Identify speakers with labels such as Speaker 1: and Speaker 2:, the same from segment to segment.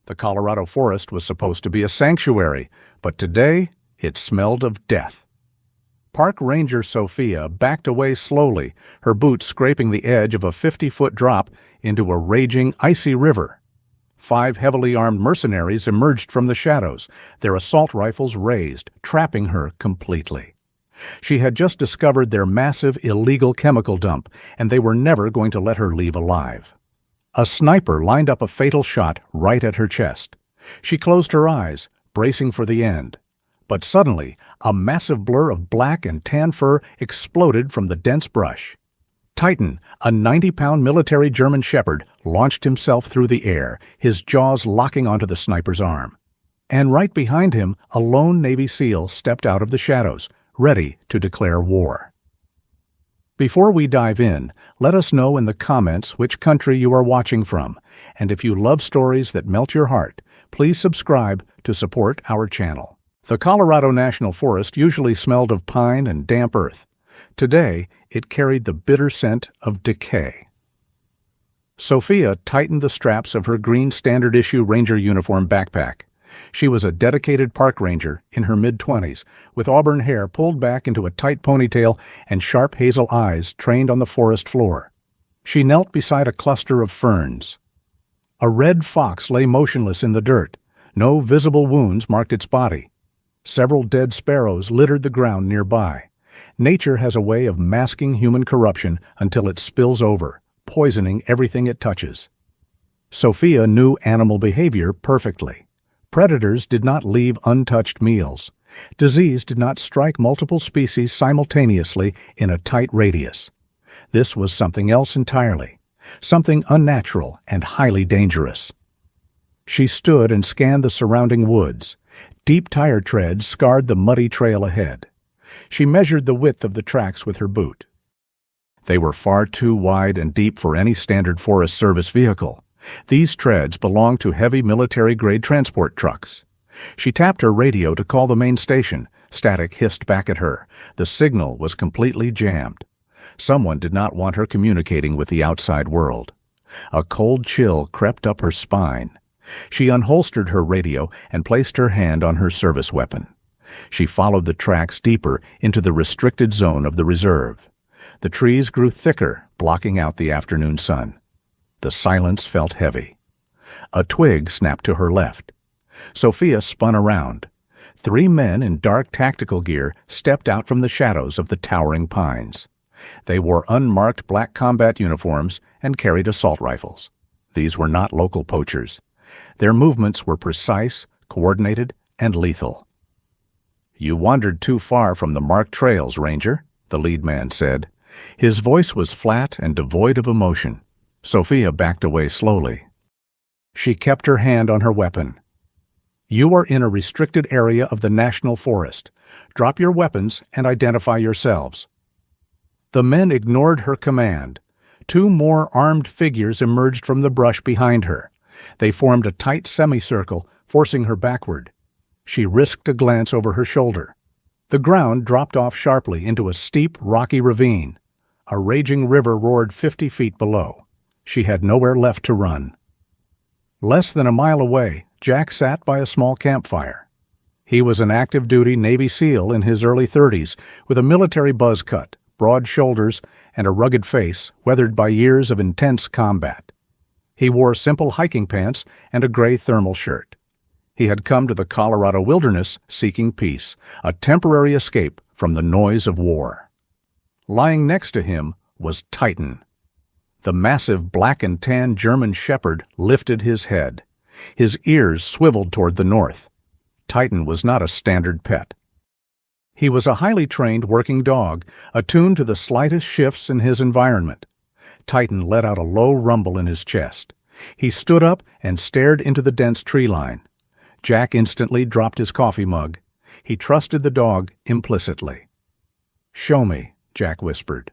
Speaker 1: The Colorado forest was supposed to be a sanctuary, but today it smelled of death. Park Ranger Sophia backed away slowly, her boots scraping the edge of a 50-foot drop into a raging, icy river. 5 heavily armed mercenaries emerged from the shadows, their assault rifles raised, trapping her completely. She had just discovered their massive, illegal chemical dump, and they were never going to let her leave alive. A sniper lined up a fatal shot right at her chest. She closed her eyes, bracing for the end. But suddenly, a massive blur of black and tan fur exploded from the dense brush. Titan, a 90-pound military German shepherd, launched himself through the air, his jaws locking onto the sniper's arm. And right behind him, a lone Navy SEAL stepped out of the shadows, ready to declare war. Before we dive in, let us know in the comments which country you are watching from, and if you love stories that melt your heart, please subscribe to support our channel. The Colorado National Forest usually smelled of pine and damp earth. Today, it carried the bitter scent of decay. Sophia tightened the straps of her green standard-issue Ranger uniform backpack. She was a dedicated park ranger in her mid-20s, with auburn hair pulled back into a tight ponytail and sharp hazel eyes trained on the forest floor. She knelt beside a cluster of ferns. A red fox lay motionless in the dirt. No visible wounds marked its body. Several dead sparrows littered the ground nearby. Nature has a way of masking human corruption until it spills over, poisoning everything it touches. Sophia knew animal behavior perfectly. Predators did not leave untouched meals. Disease did not strike multiple species simultaneously in a tight radius. This was something else entirely, something unnatural and highly dangerous. She stood and scanned the surrounding woods. Deep tire treads scarred the muddy trail ahead. She measured the width of the tracks with her boot. They were far too wide and deep for any standard Forest Service vehicle. These treads belonged to heavy military-grade transport trucks. She tapped her radio to call the main station. Static hissed back at her. The signal was completely jammed. Someone did not want her communicating with the outside world. A cold chill crept up her spine. She unholstered her radio and placed her hand on her service weapon. She followed the tracks deeper into the restricted zone of the reserve. The trees grew thicker, blocking out the afternoon sun. The silence felt heavy. A twig snapped to her left. Sophia spun around. 3 men in dark tactical gear stepped out from the shadows of the towering pines. They wore unmarked black combat uniforms and carried assault rifles. These were not local poachers. Their movements were precise, coordinated, and lethal. "You wandered too far from the marked trails, Ranger," the lead man said. His voice was flat and devoid of emotion. Sophia backed away slowly. She kept her hand on her weapon. "You are in a restricted area of the National Forest. Drop your weapons and identify yourselves." The men ignored her command. 2 more armed figures emerged from the brush behind her. They formed a tight semicircle, forcing her backward. She risked a glance over her shoulder. The ground dropped off sharply into a steep, rocky ravine. A raging river roared 50 feet below. She had nowhere left to run. Less than a mile away, Jack sat by a small campfire. He was an active-duty Navy SEAL in his early 30s, with a military buzz cut, broad shoulders, and a rugged face weathered by years of intense combat. He wore simple hiking pants and a gray thermal shirt. He had come to the Colorado wilderness seeking peace, a temporary escape from the noise of war. Lying next to him was Titan. The massive black and tan German shepherd lifted his head. His ears swiveled toward the north. Titan was not a standard pet. He was a highly trained working dog, attuned to the slightest shifts in his environment. Titan let out a low rumble in his chest. He stood up and stared into the dense tree line. Jack instantly dropped his coffee mug. He trusted the dog implicitly. "Show me," Jack whispered.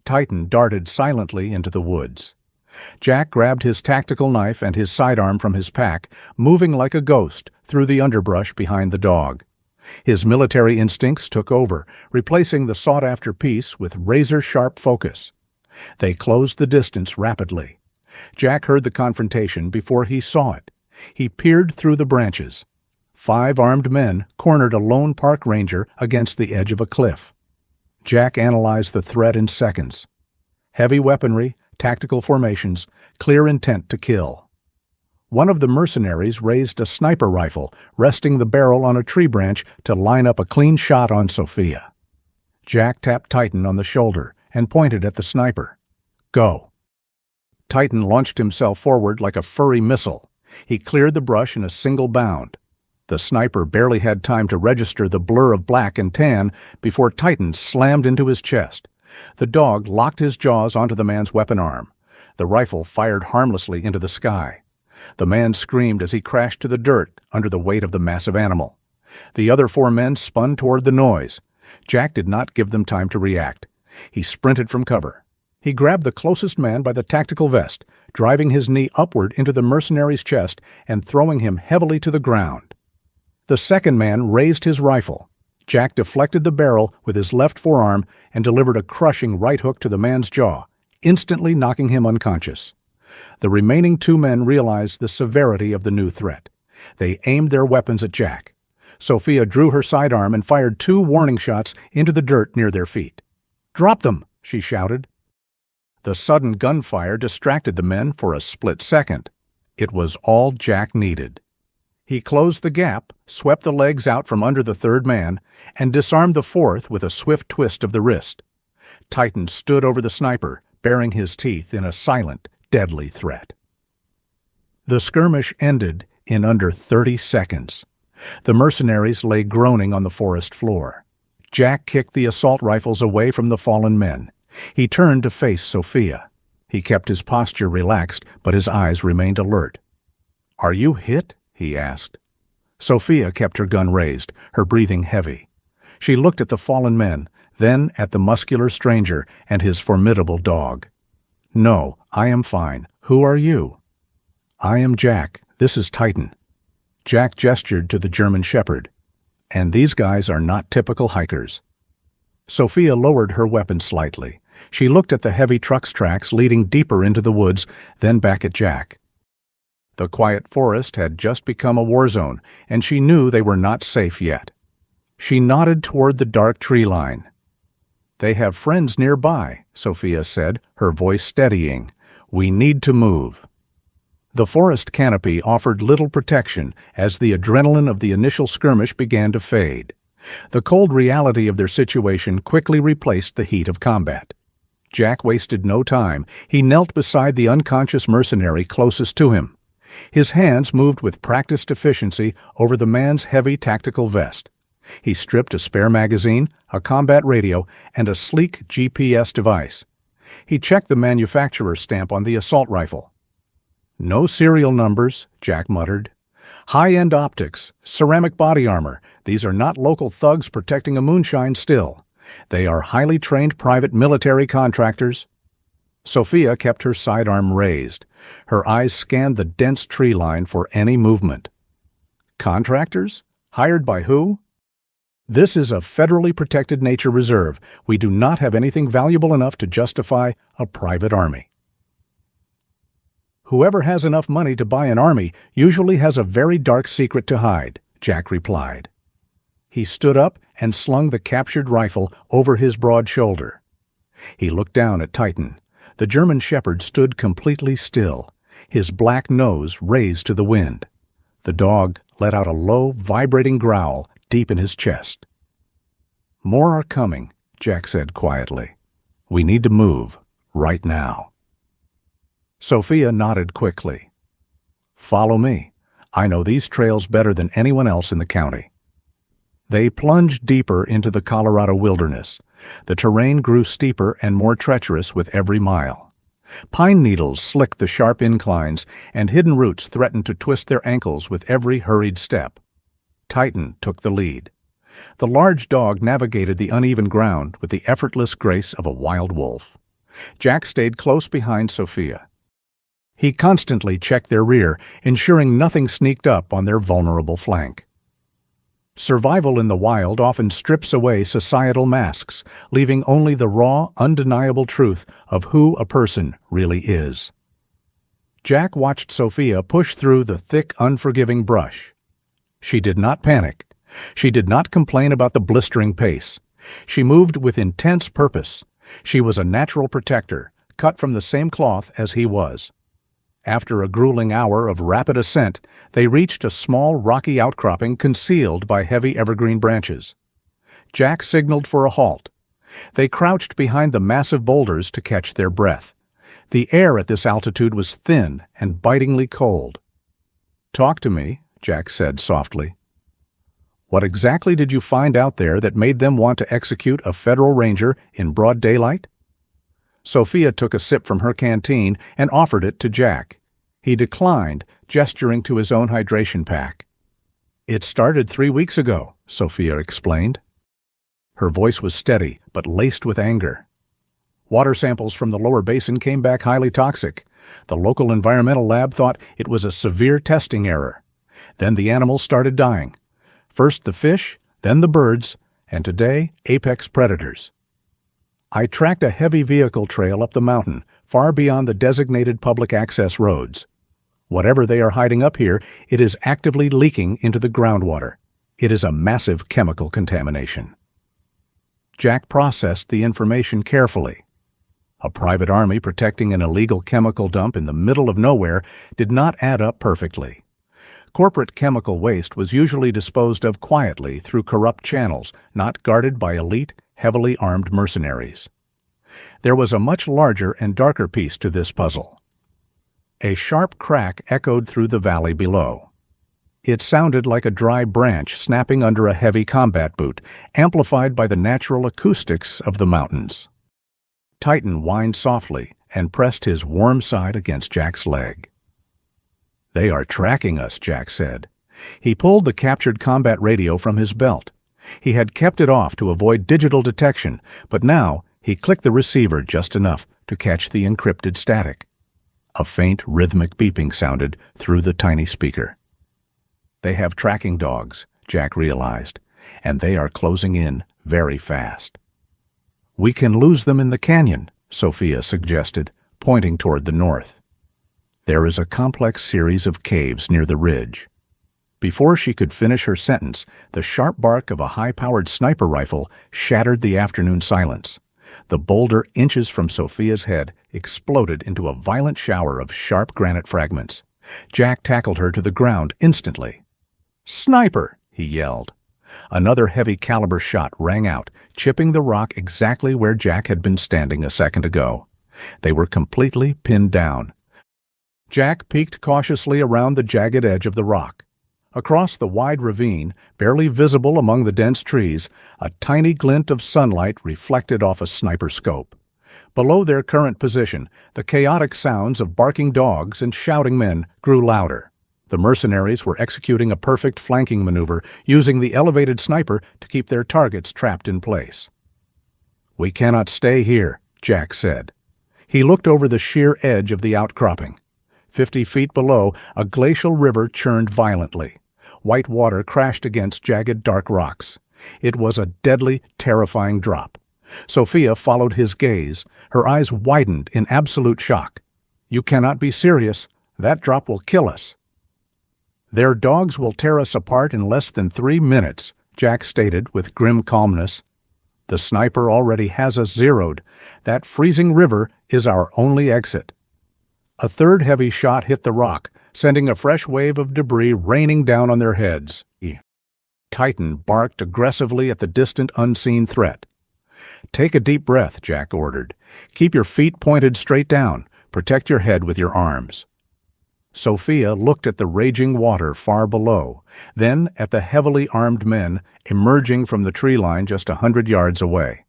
Speaker 1: Titan darted silently into the woods. Jack grabbed his tactical knife and his sidearm from his pack, moving like a ghost through the underbrush behind the dog. His military instincts took over, replacing the sought-after peace with razor-sharp focus. They closed the distance rapidly. Jack heard the confrontation before he saw it. He peered through the branches. 5 armed men cornered a lone park ranger against the edge of a cliff. Jack analyzed the threat in seconds. Heavy weaponry, tactical formations, clear intent to kill. One of the mercenaries raised a sniper rifle, resting the barrel on a tree branch to line up a clean shot on Sophia. Jack tapped Titan on the shoulder and pointed at the sniper. "Go." Titan launched himself forward like a furry missile. He cleared the brush in a single bound. The sniper barely had time to register the blur of black and tan before Titan slammed into his chest. The dog locked his jaws onto the man's weapon arm. The rifle fired harmlessly into the sky. The man screamed as he crashed to the dirt under the weight of the massive animal. The other 4 men spun toward the noise. Jack did not give them time to react. He sprinted from cover. He grabbed the closest man by the tactical vest, driving his knee upward into the mercenary's chest and throwing him heavily to the ground. The second man raised his rifle. Jack deflected the barrel with his left forearm and delivered a crushing right hook to the man's jaw, instantly knocking him unconscious. The remaining 2 men realized the severity of the new threat. They aimed their weapons at Jack. Sophia drew her sidearm and fired 2 warning shots into the dirt near their feet. "Drop them!" she shouted. The sudden gunfire distracted the men for a split second. It was all Jack needed. He closed the gap, swept the legs out from under the 3rd man, and disarmed the 4th with a swift twist of the wrist. Titan stood over the sniper, baring his teeth in a silent, deadly threat. The skirmish ended in under 30 seconds. The mercenaries lay groaning on the forest floor. Jack kicked the assault rifles away from the fallen men. He turned to face Sophia. He kept his posture relaxed, but his eyes remained alert. "Are you hit?" he asked. Sophia kept her gun raised, her breathing heavy. She looked at the fallen men, then at the muscular stranger and his formidable dog. "No, I am fine. Who are you?" "I am Jack. This is Titan." Jack gestured to the German shepherd. "And these guys are not typical hikers." Sophia lowered her weapon slightly. She looked at the heavy truck's tracks leading deeper into the woods, then back at Jack. The quiet forest had just become a war zone, and she knew they were not safe yet. She nodded toward the dark tree line. "They have friends nearby," Sophia said, her voice steadying. "We need to move." The forest canopy offered little protection as the adrenaline of the initial skirmish began to fade. The cold reality of their situation quickly replaced the heat of combat. Jack wasted no time. He knelt beside the unconscious mercenary closest to him. His hands moved with practiced efficiency over the man's heavy tactical vest. He stripped a spare magazine, a combat radio, and a sleek GPS device. He checked the manufacturer's stamp on the assault rifle. "No serial numbers," Jack muttered. "High-end optics, ceramic body armor. These are not local thugs protecting a moonshine still. They are highly trained private military contractors." Sophia kept her sidearm raised. Her eyes scanned the dense tree line for any movement. "Contractors? Hired by who?" "This is a federally protected nature reserve. We do not have anything valuable enough to justify a private army." "Whoever has enough money to buy an army usually has a very dark secret to hide," Jack replied. He stood up and slung the captured rifle over his broad shoulder. He looked down at Titan. The German shepherd stood completely still, his black nose raised to the wind. The dog let out a low, vibrating growl deep in his chest. "More are coming," Jack said quietly. "We need to move, right now." Sophia nodded quickly. "Follow me. I know these trails better than anyone else in the county." They plunged deeper into the Colorado wilderness. The terrain grew steeper and more treacherous with every mile. Pine needles slicked the sharp inclines, and hidden roots threatened to twist their ankles with every hurried step. Titan took the lead. The large dog navigated the uneven ground with the effortless grace of a wild wolf. Jack stayed close behind Sophia. He constantly checked their rear, ensuring nothing sneaked up on their vulnerable flank. Survival in the wild often strips away societal masks, leaving only the raw, undeniable truth of who a person really is. Jack watched Sophia push through the thick, unforgiving brush. She did not panic. She did not complain about the blistering pace. She moved with intense purpose. She was a natural protector, cut from the same cloth as he was. After a grueling hour of rapid ascent, they reached a small rocky outcropping concealed by heavy evergreen branches. Jack signaled for a halt. They crouched behind the massive boulders to catch their breath. The air at this altitude was thin and bitingly cold. "Talk to me," Jack said softly. "What exactly did you find out there that made them want to execute a federal ranger in broad daylight?" Sophia took a sip from her canteen and offered it to Jack. He declined, gesturing to his own hydration pack. "It started 3 weeks ago," Sophia explained. Her voice was steady, but laced with anger. "Water samples from the lower basin came back highly toxic. The local environmental lab thought it was a severe testing error. Then the animals started dying. First the fish, then the birds, and today, apex predators. I tracked a heavy vehicle trail up the mountain, far beyond the designated public access roads. Whatever they are hiding up here, it is actively leaking into the groundwater. It is a massive chemical contamination." Jack processed the information carefully. A private army protecting an illegal chemical dump in the middle of nowhere did not add up perfectly. Corporate chemical waste was usually disposed of quietly through corrupt channels, not guarded by elite, heavily armed mercenaries. There was a much larger and darker piece to this puzzle. A sharp crack echoed through the valley below. It sounded like a dry branch snapping under a heavy combat boot, amplified by the natural acoustics of the mountains. Titan whined softly and pressed his warm side against Jack's leg. "They are tracking us," Jack said. He pulled the captured combat radio from his belt. He had kept it off to avoid digital detection, but now he clicked the receiver just enough to catch the encrypted static. A faint, rhythmic beeping sounded through the tiny speaker. "They have tracking dogs," Jack realized, "and they are closing in very fast." "We can lose them in the canyon," Sophia suggested, pointing toward the north. "There is a complex series of caves near the ridge." Before she could finish her sentence, the sharp bark of a high-powered sniper rifle shattered the afternoon silence. The boulder inches from Sophia's head exploded into a violent shower of sharp granite fragments. Jack tackled her to the ground instantly. "Sniper!" he yelled. Another heavy-caliber shot rang out, chipping the rock exactly where Jack had been standing a second ago. They were completely pinned down. Jack peeked cautiously around the jagged edge of the rock. Across the wide ravine, barely visible among the dense trees, a tiny glint of sunlight reflected off a sniper scope. Below their current position, the chaotic sounds of barking dogs and shouting men grew louder. The mercenaries were executing a perfect flanking maneuver, using the elevated sniper to keep their targets trapped in place. "We cannot stay here," Jack said. He looked over the sheer edge of the outcropping. 50 feet below, a glacial river churned violently. White water crashed against jagged dark rocks. It was a deadly, terrifying drop. Sophia followed his gaze. Her eyes widened in absolute shock. "You cannot be serious. That drop will kill us." "Their dogs will tear us apart in less than 3 minutes, Jack stated with grim calmness. "The sniper already has us zeroed. That freezing river is our only exit." A third heavy shot hit the rock, sending a fresh wave of debris raining down on their heads. Titan barked aggressively at the distant, unseen threat. "Take a deep breath," Jack ordered. "Keep your feet pointed straight down. Protect your head with your arms." Sophia looked at the raging water far below, then at the heavily armed men emerging from the tree line just 100 yards away.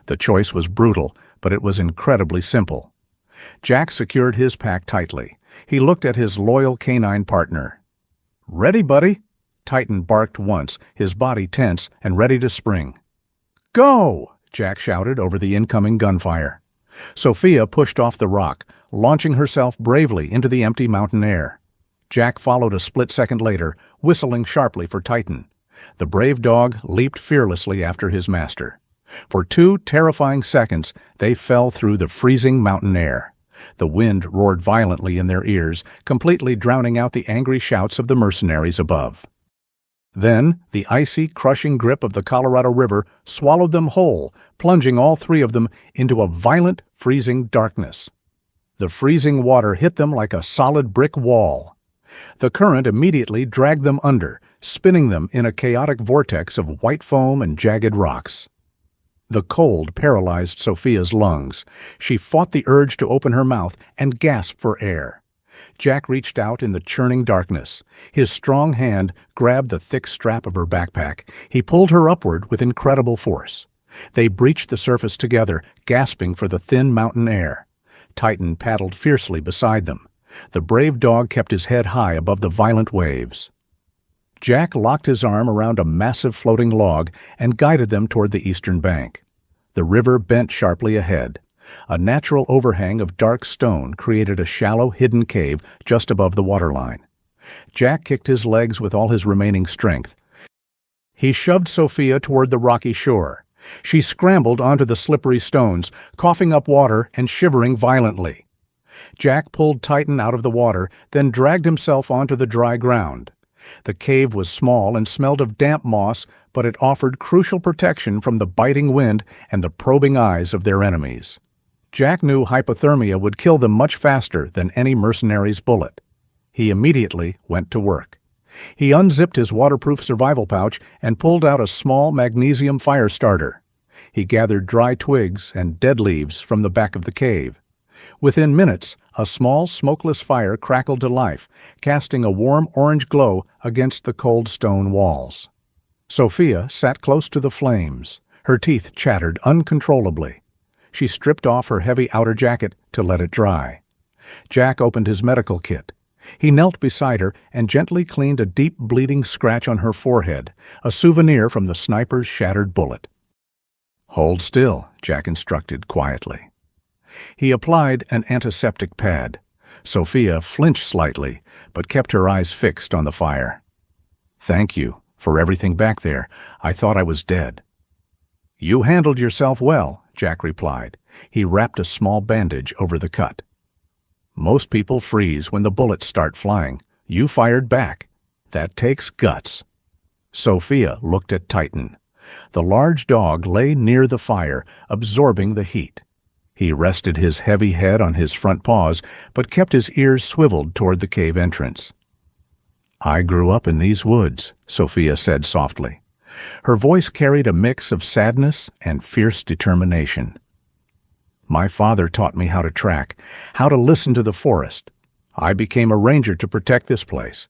Speaker 1: The choice was brutal, but it was incredibly simple. Jack secured his pack tightly. He looked at his loyal canine partner. "Ready, buddy?" Titan barked once, his body tense and ready to spring. "Go!" Jack shouted over the incoming gunfire. Sophia pushed off the rock, launching herself bravely into the empty mountain air. Jack followed a split second later, whistling sharply for Titan. The brave dog leaped fearlessly after his master. For 2 terrifying seconds, they fell through the freezing mountain air. The wind roared violently in their ears, completely drowning out the angry shouts of the mercenaries above. Then, the icy, crushing grip of the Colorado River swallowed them whole, plunging all three of them into a violent, freezing darkness. The freezing water hit them like a solid brick wall. The current immediately dragged them under, spinning them in a chaotic vortex of white foam and jagged rocks. The cold paralyzed Sophia's lungs. She fought the urge to open her mouth and gasp for air. Jack reached out in the churning darkness. His strong hand grabbed the thick strap of her backpack. He pulled her upward with incredible force. They breached the surface together, gasping for the thin mountain air. Titan paddled fiercely beside them. The brave dog kept his head high above the violent waves. Jack locked his arm around a massive floating log and guided them toward the eastern bank. The river bent sharply ahead. A natural overhang of dark stone created a shallow, hidden cave just above the waterline. Jack kicked his legs with all his remaining strength. He shoved Sophia toward the rocky shore. She scrambled onto the slippery stones, coughing up water and shivering violently. Jack pulled Titan out of the water, then dragged himself onto the dry ground. The cave was small and smelled of damp moss, but it offered crucial protection from the biting wind and the probing eyes of their enemies. Jack knew hypothermia would kill them much faster than any mercenary's bullet. He immediately went to work. He unzipped his waterproof survival pouch and pulled out a small magnesium fire starter. He gathered dry twigs and dead leaves from the back of the cave. Within minutes, a small smokeless fire crackled to life, casting a warm orange glow against the cold stone walls. Sophia sat close to the flames. Her teeth chattered uncontrollably. She stripped off her heavy outer jacket to let it dry. Jack opened his medical kit. He knelt beside her and gently cleaned a deep bleeding scratch on her forehead, a souvenir from the sniper's shattered bullet. "Hold still," Jack instructed quietly. He applied an antiseptic pad. Sophia flinched slightly, but kept her eyes fixed on the fire. "Thank you for everything back there. I thought I was dead." "You handled yourself well," Jack replied. He wrapped a small bandage over the cut. "Most people freeze when the bullets start flying. You fired back. That takes guts." Sophia looked at Titan. The large dog lay near the fire, absorbing the heat. He rested his heavy head on his front paws, but kept his ears swiveled toward the cave entrance. "I grew up in these woods," Sophia said softly. Her voice carried a mix of sadness and fierce determination. "My father taught me how to track, how to listen to the forest. I became a ranger to protect this place.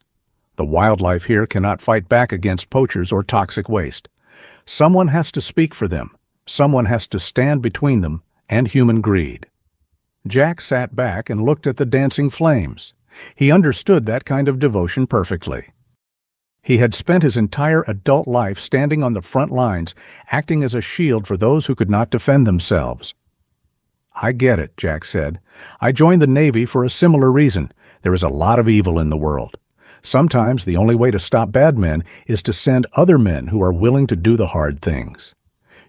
Speaker 1: The wildlife here cannot fight back against poachers or toxic waste. Someone has to speak for them. Someone has to stand between them and human greed." Jack sat back and looked at the dancing flames. He understood that kind of devotion perfectly. He had spent his entire adult life standing on the front lines, acting as a shield for those who could not defend themselves. "I get it," Jack said. "I joined the Navy for a similar reason. There is a lot of evil in the world. Sometimes the only way to stop bad men is to send other men who are willing to do the hard things.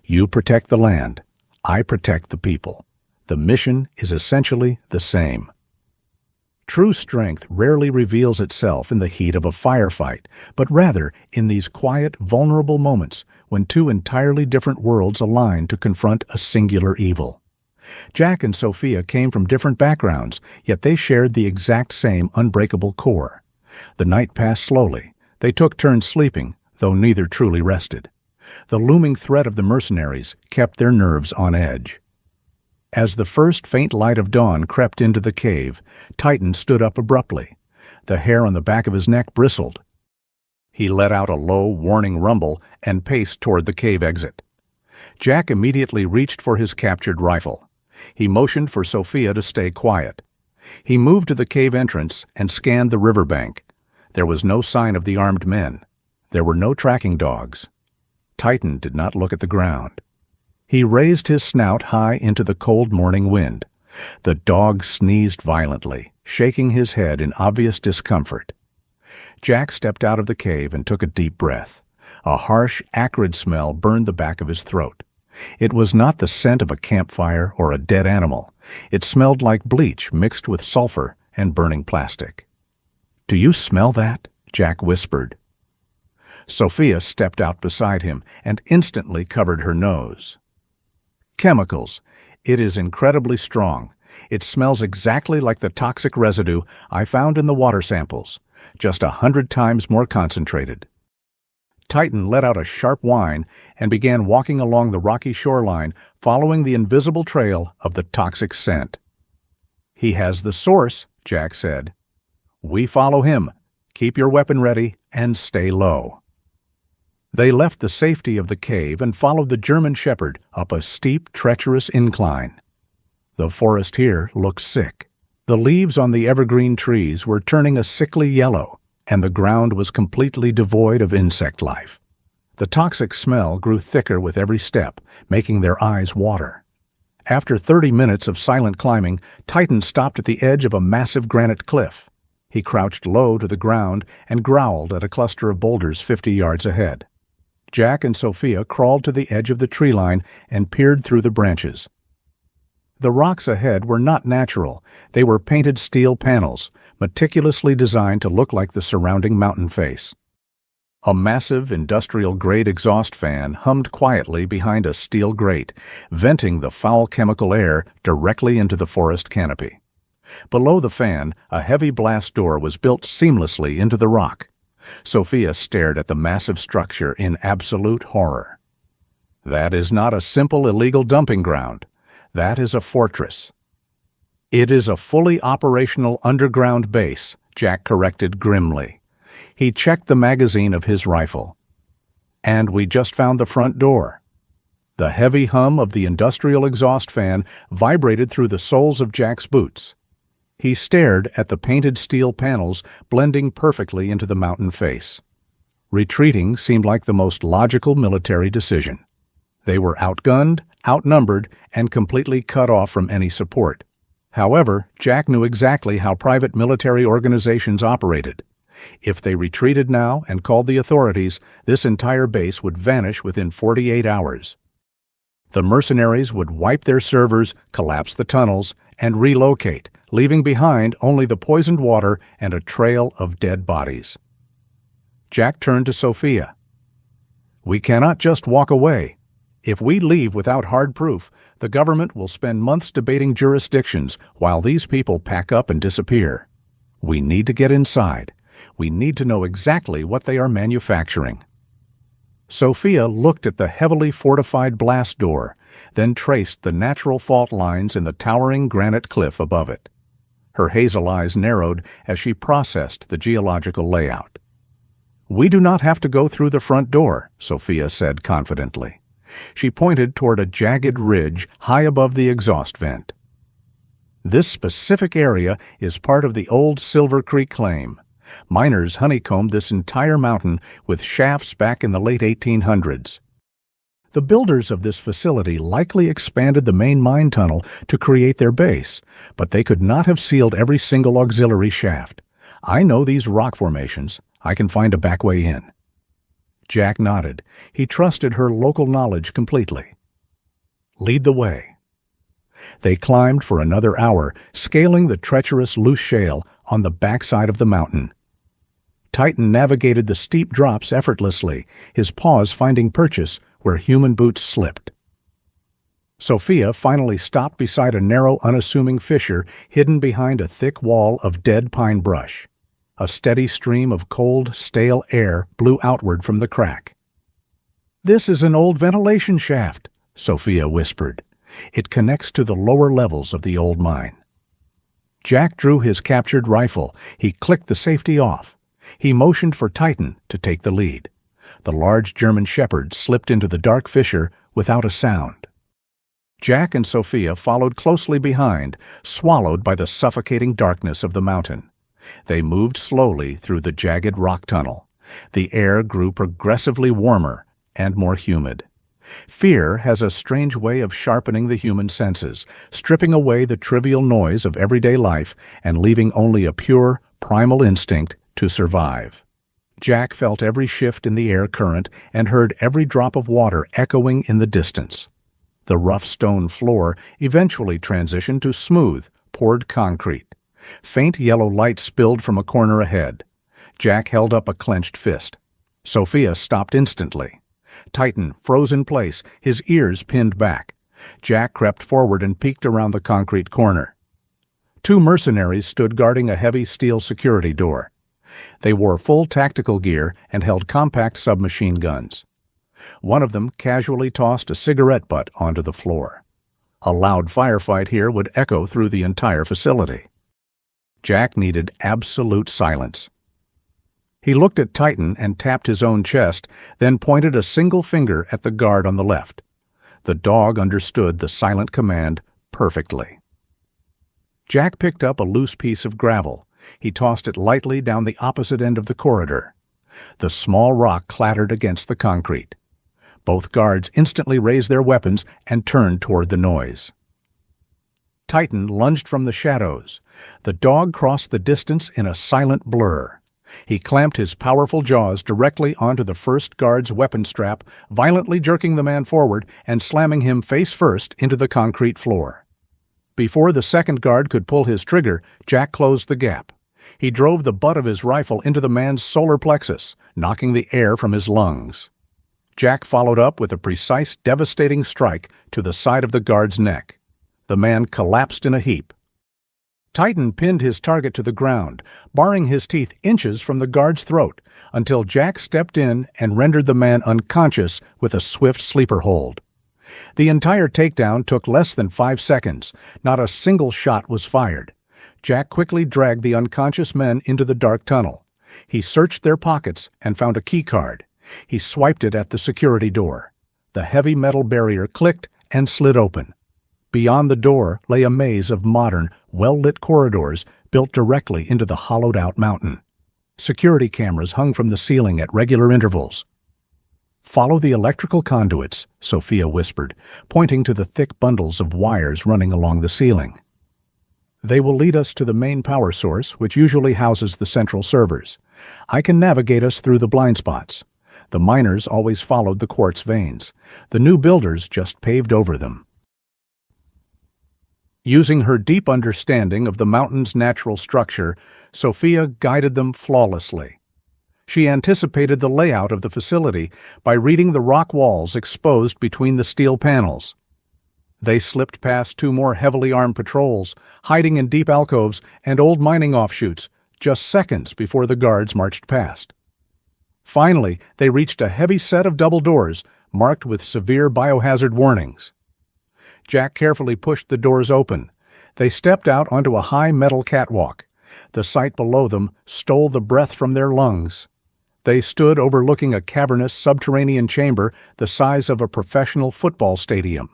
Speaker 1: You protect the land. I protect the people. The mission is essentially the same." True strength rarely reveals itself in the heat of a firefight, but rather in these quiet, vulnerable moments when two entirely different worlds align to confront a singular evil. Jack and Sophia came from different backgrounds, yet they shared the exact same unbreakable core. The night passed slowly. They took turns sleeping, though neither truly rested. The looming threat of the mercenaries kept their nerves on edge. As the first faint light of dawn crept into the cave, Titan stood up abruptly. The hair on the back of his neck bristled. He let out a low, warning rumble and paced toward the cave exit. Jack immediately reached for his captured rifle. He motioned for Sophia to stay quiet. He moved to the cave entrance and scanned the riverbank. There was no sign of the armed men. There were no tracking dogs. Titan did not look at the ground. He raised his snout high into the cold morning wind. The dog sneezed violently, shaking his head in obvious discomfort. Jack stepped out of the cave and took a deep breath. A harsh, acrid smell burned the back of his throat. It was not the scent of a campfire or a dead animal. It smelled like bleach mixed with sulfur and burning plastic. "Do you smell that?" Jack whispered. Sophia stepped out beside him and instantly covered her nose. "Chemicals. It is incredibly strong. It smells exactly like the toxic residue I found in the water samples, just 100 times more concentrated." Titan let out a sharp whine and began walking along the rocky shoreline, following the invisible trail of the toxic scent. "He has the source," Jack said. "We follow him. Keep your weapon ready and stay low." They left the safety of the cave and followed the German Shepherd up a steep, treacherous incline. The forest here looked sick. The leaves on the evergreen trees were turning a sickly yellow, and the ground was completely devoid of insect life. The toxic smell grew thicker with every step, making their eyes water. After 30 minutes of silent climbing, Titan stopped at the edge of a massive granite cliff. He crouched low to the ground and growled at a cluster of boulders 50 yards ahead. Jack and Sophia crawled to the edge of the tree line and peered through the branches. The rocks ahead were not natural. They were painted steel panels, meticulously designed to look like the surrounding mountain face. A massive industrial-grade exhaust fan hummed quietly behind a steel grate, venting the foul chemical air directly into the forest canopy. Below the fan, a heavy blast door was built seamlessly into the rock. Sophia stared at the massive structure in absolute horror. "That is not a simple illegal dumping ground. That is a fortress." "It is a fully operational underground base," Jack corrected grimly. He checked the magazine of his rifle. "And we just found the front door." The heavy hum of the industrial exhaust fan vibrated through the soles of Jack's boots. He stared at the painted steel panels blending perfectly into the mountain face. Retreating seemed like the most logical military decision. They were outgunned, outnumbered, and completely cut off from any support. However, Jack knew exactly how private military organizations operated. If they retreated now and called the authorities, this entire base would vanish within 48 hours. The mercenaries would wipe their servers, collapse the tunnels, and relocate, leaving behind only the poisoned water and a trail of dead bodies. Jack turned to Sophia. "We cannot just walk away. If we leave without hard proof, the government will spend months debating jurisdictions while these people pack up and disappear. We need to get inside. We need to know exactly what they are manufacturing." Sophia looked at the heavily fortified blast door, then traced the natural fault lines in the towering granite cliff above it. Her hazel eyes narrowed as she processed the geological layout. "We do not have to go through the front door," Sophia said confidently. She pointed toward a jagged ridge high above the exhaust vent. "This specific area is part of the old Silver Creek claim. Miners honeycombed this entire mountain with shafts back in the late 1800s. The builders of this facility likely expanded the main mine tunnel to create their base, but they could not have sealed every single auxiliary shaft. I know these rock formations. I can find a back way in." Jack nodded. He trusted her local knowledge completely. "Lead the way." They climbed for another hour, scaling the treacherous loose shale on the backside of the mountain. Titan navigated the steep drops effortlessly, his paws finding purchase where human boots slipped. Sophia finally stopped beside a narrow, unassuming fissure hidden behind a thick wall of dead pine brush. A steady stream of cold, stale air blew outward from the crack. "This is an old ventilation shaft," Sophia whispered. "It connects to the lower levels of the old mine." Jack drew his captured rifle. He clicked the safety off. He motioned for Titan to take the lead. The large German Shepherd slipped into the dark fissure without a sound. Jack and Sophia followed closely behind, swallowed by the suffocating darkness of the mountain. They moved slowly through the jagged rock tunnel. The air grew progressively warmer and more humid. Fear has a strange way of sharpening the human senses, stripping away the trivial noise of everyday life and leaving only a pure, primal instinct to survive. Jack felt every shift in the air current and heard every drop of water echoing in the distance. The rough stone floor eventually transitioned to smooth, poured concrete. Faint yellow light spilled from a corner ahead. Jack held up a clenched fist. Sophia stopped instantly. Titan froze in place, his ears pinned back. Jack crept forward and peeked around the concrete corner. 2 mercenaries stood guarding a heavy steel security door. They wore full tactical gear and held compact submachine guns. One of them casually tossed a cigarette butt onto the floor. A loud firefight here would echo through the entire facility. Jack needed absolute silence. He looked at Titan and tapped his own chest, then pointed a single finger at the guard on the left. The dog understood the silent command perfectly. Jack picked up a loose piece of gravel. He tossed it lightly down the opposite end of the corridor. The small rock clattered against the concrete. Both guards instantly raised their weapons and turned toward the noise. Titan lunged from the shadows. The dog crossed the distance in a silent blur. He clamped his powerful jaws directly onto the first guard's weapon strap, violently jerking the man forward and slamming him face first into the concrete floor. Before the second guard could pull his trigger, Jack closed the gap. He drove the butt of his rifle into the man's solar plexus, knocking the air from his lungs. Jack followed up with a precise, devastating strike to the side of the guard's neck. The man collapsed in a heap. Titan pinned his target to the ground, barring his teeth inches from the guard's throat, until Jack stepped in and rendered the man unconscious with a swift sleeper hold. The entire takedown took less than 5 seconds. Not a single shot was fired. Jack quickly dragged the unconscious men into the dark tunnel. He searched their pockets and found a key card. He swiped it at the security door. The heavy metal barrier clicked and slid open. Beyond the door lay a maze of modern, well-lit corridors built directly into the hollowed-out mountain. Security cameras hung from the ceiling at regular intervals. "Follow the electrical conduits," Sophia whispered, pointing to the thick bundles of wires running along the ceiling. "They will lead us to the main power source, which usually houses the central servers. I can navigate us through the blind spots. The miners always followed the quartz veins. The new builders just paved over them." Using her deep understanding of the mountain's natural structure, Sophia guided them flawlessly. She anticipated the layout of the facility by reading the rock walls exposed between the steel panels. They slipped past 2 more heavily armed patrols, hiding in deep alcoves and old mining offshoots, just seconds before the guards marched past. Finally, they reached a heavy set of double doors, marked with severe biohazard warnings. Jack carefully pushed the doors open. They stepped out onto a high metal catwalk. The sight below them stole the breath from their lungs. They stood overlooking a cavernous subterranean chamber the size of a professional football stadium.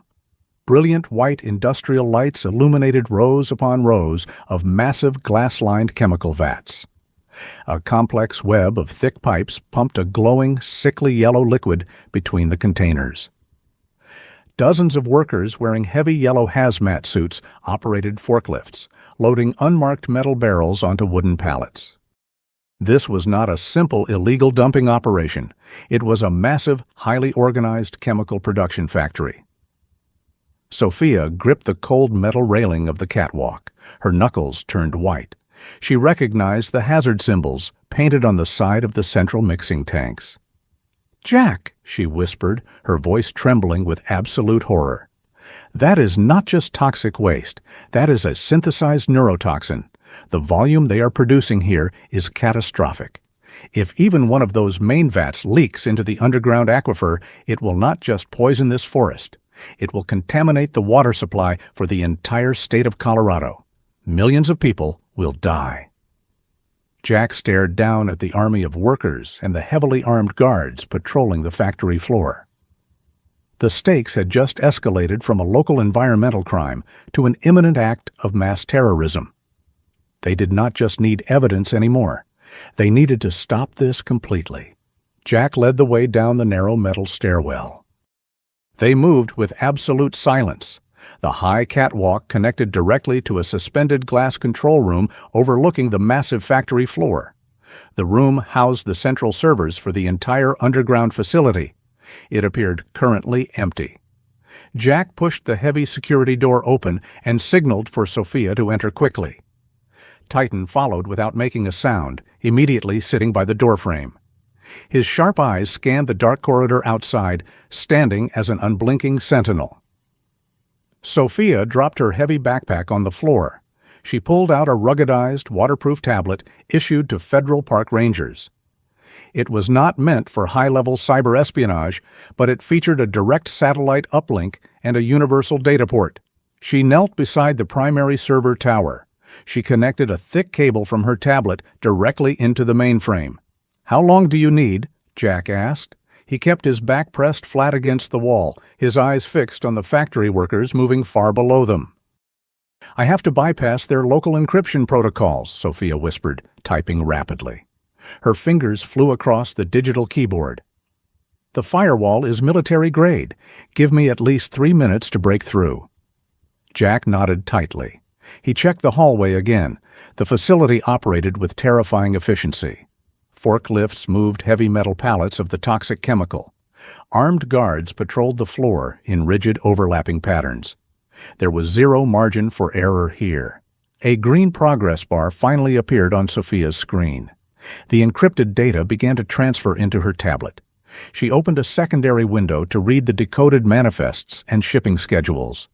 Speaker 1: Brilliant white industrial lights illuminated rows upon rows of massive glass-lined chemical vats. A complex web of thick pipes pumped a glowing, sickly yellow liquid between the containers. Dozens of workers wearing heavy yellow hazmat suits operated forklifts, loading unmarked metal barrels onto wooden pallets. This was not a simple illegal dumping operation. It was a massive, highly organized chemical production factory. Sophia gripped the cold metal railing of the catwalk. Her knuckles turned white. She recognized the hazard symbols painted on the side of the central mixing tanks. "Jack," she whispered, her voice trembling with absolute horror. "That is not just toxic waste. That is a synthesized neurotoxin. The volume they are producing here is catastrophic. If even one of those main vats leaks into the underground aquifer, it will not just poison this forest. It will contaminate the water supply for the entire state of Colorado. Millions of people will die." Jack stared down at the army of workers and the heavily armed guards patrolling the factory floor. The stakes had just escalated from a local environmental crime to an imminent act of mass terrorism. They did not just need evidence anymore. They needed to stop this completely. Jack led the way down the narrow metal stairwell. They moved with absolute silence. The high catwalk connected directly to a suspended glass control room overlooking the massive factory floor. The room housed the central servers for the entire underground facility. It appeared currently empty. Jack pushed the heavy security door open and signaled for Sophia to enter quickly. Titan followed without making a sound, immediately sitting by the doorframe. His sharp eyes scanned the dark corridor outside, standing as an unblinking sentinel. Sophia dropped her heavy backpack on the floor. She pulled out a ruggedized, waterproof tablet issued to federal park rangers. It was not meant for high-level cyber espionage, but it featured a direct satellite uplink and a universal data port. She knelt beside the primary server tower. She connected a thick cable from her tablet directly into the mainframe. "How long do you need?" Jack asked. He kept his back pressed flat against the wall, his eyes fixed on the factory workers moving far below them. "I have to bypass their local encryption protocols," Sophia whispered, typing rapidly. Her fingers flew across the digital keyboard. "The firewall is military grade. Give me at least 3 minutes to break through." Jack nodded tightly. He checked the hallway again. The facility operated with terrifying efficiency. Forklifts moved heavy metal pallets of the toxic chemical. Armed guards patrolled the floor in rigid overlapping patterns. There was zero margin for error here. A green progress bar finally appeared on Sophia's screen. The encrypted data began to transfer into her tablet. She opened a secondary window to read the decoded manifests and shipping schedules.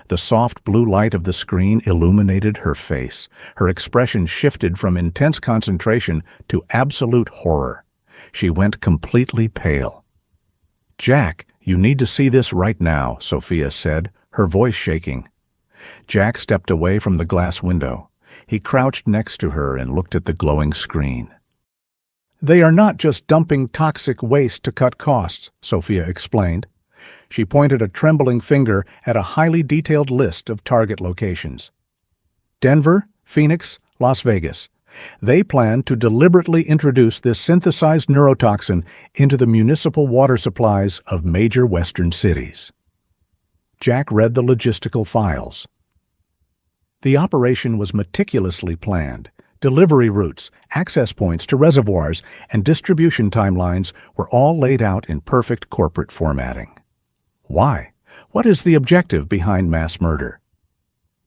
Speaker 1: The soft blue light of the screen illuminated her face. Her expression shifted from intense concentration to absolute horror. She went completely pale. "Jack, you need to see this right now," Sophia said, her voice shaking. Jack stepped away from the glass window. He crouched next to her and looked at the glowing screen. "They are not just dumping toxic waste to cut costs," Sophia explained. She pointed a trembling finger at a highly detailed list of target locations. Denver, Phoenix, Las Vegas. They plan to deliberately introduce this synthesized neurotoxin into the municipal water supplies of major western cities. Jack read the logistical files. The operation was meticulously planned. Delivery routes, access points to reservoirs, and distribution timelines were all laid out in perfect corporate formatting. Why? What is the objective behind mass murder?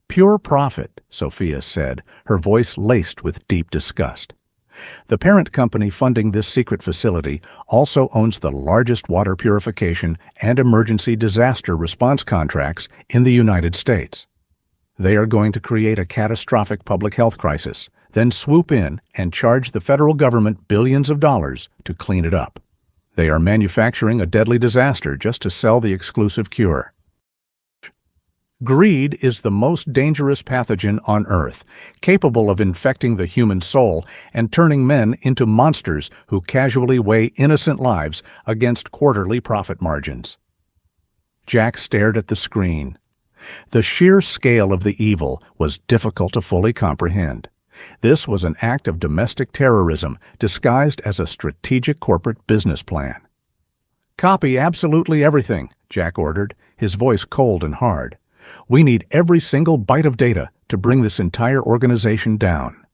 Speaker 1: "Pure profit," Sophia said, her voice laced with deep disgust. The parent company funding this secret facility also owns the largest water purification and emergency disaster response contracts in the United States. They are going to create a catastrophic public health crisis, then swoop in and charge the federal government billions of dollars to clean it up. They are manufacturing a deadly disaster just to sell the exclusive cure. Greed is the most dangerous pathogen on Earth, capable of infecting the human soul and turning men into monsters who casually weigh innocent lives against quarterly profit margins. Jack stared at the screen. The sheer scale of the evil was difficult to fully comprehend. This was an act of domestic terrorism disguised as a strategic corporate business plan. "Copy absolutely everything," Jack ordered, his voice cold and hard. "We need every single byte of data to bring this entire organization down."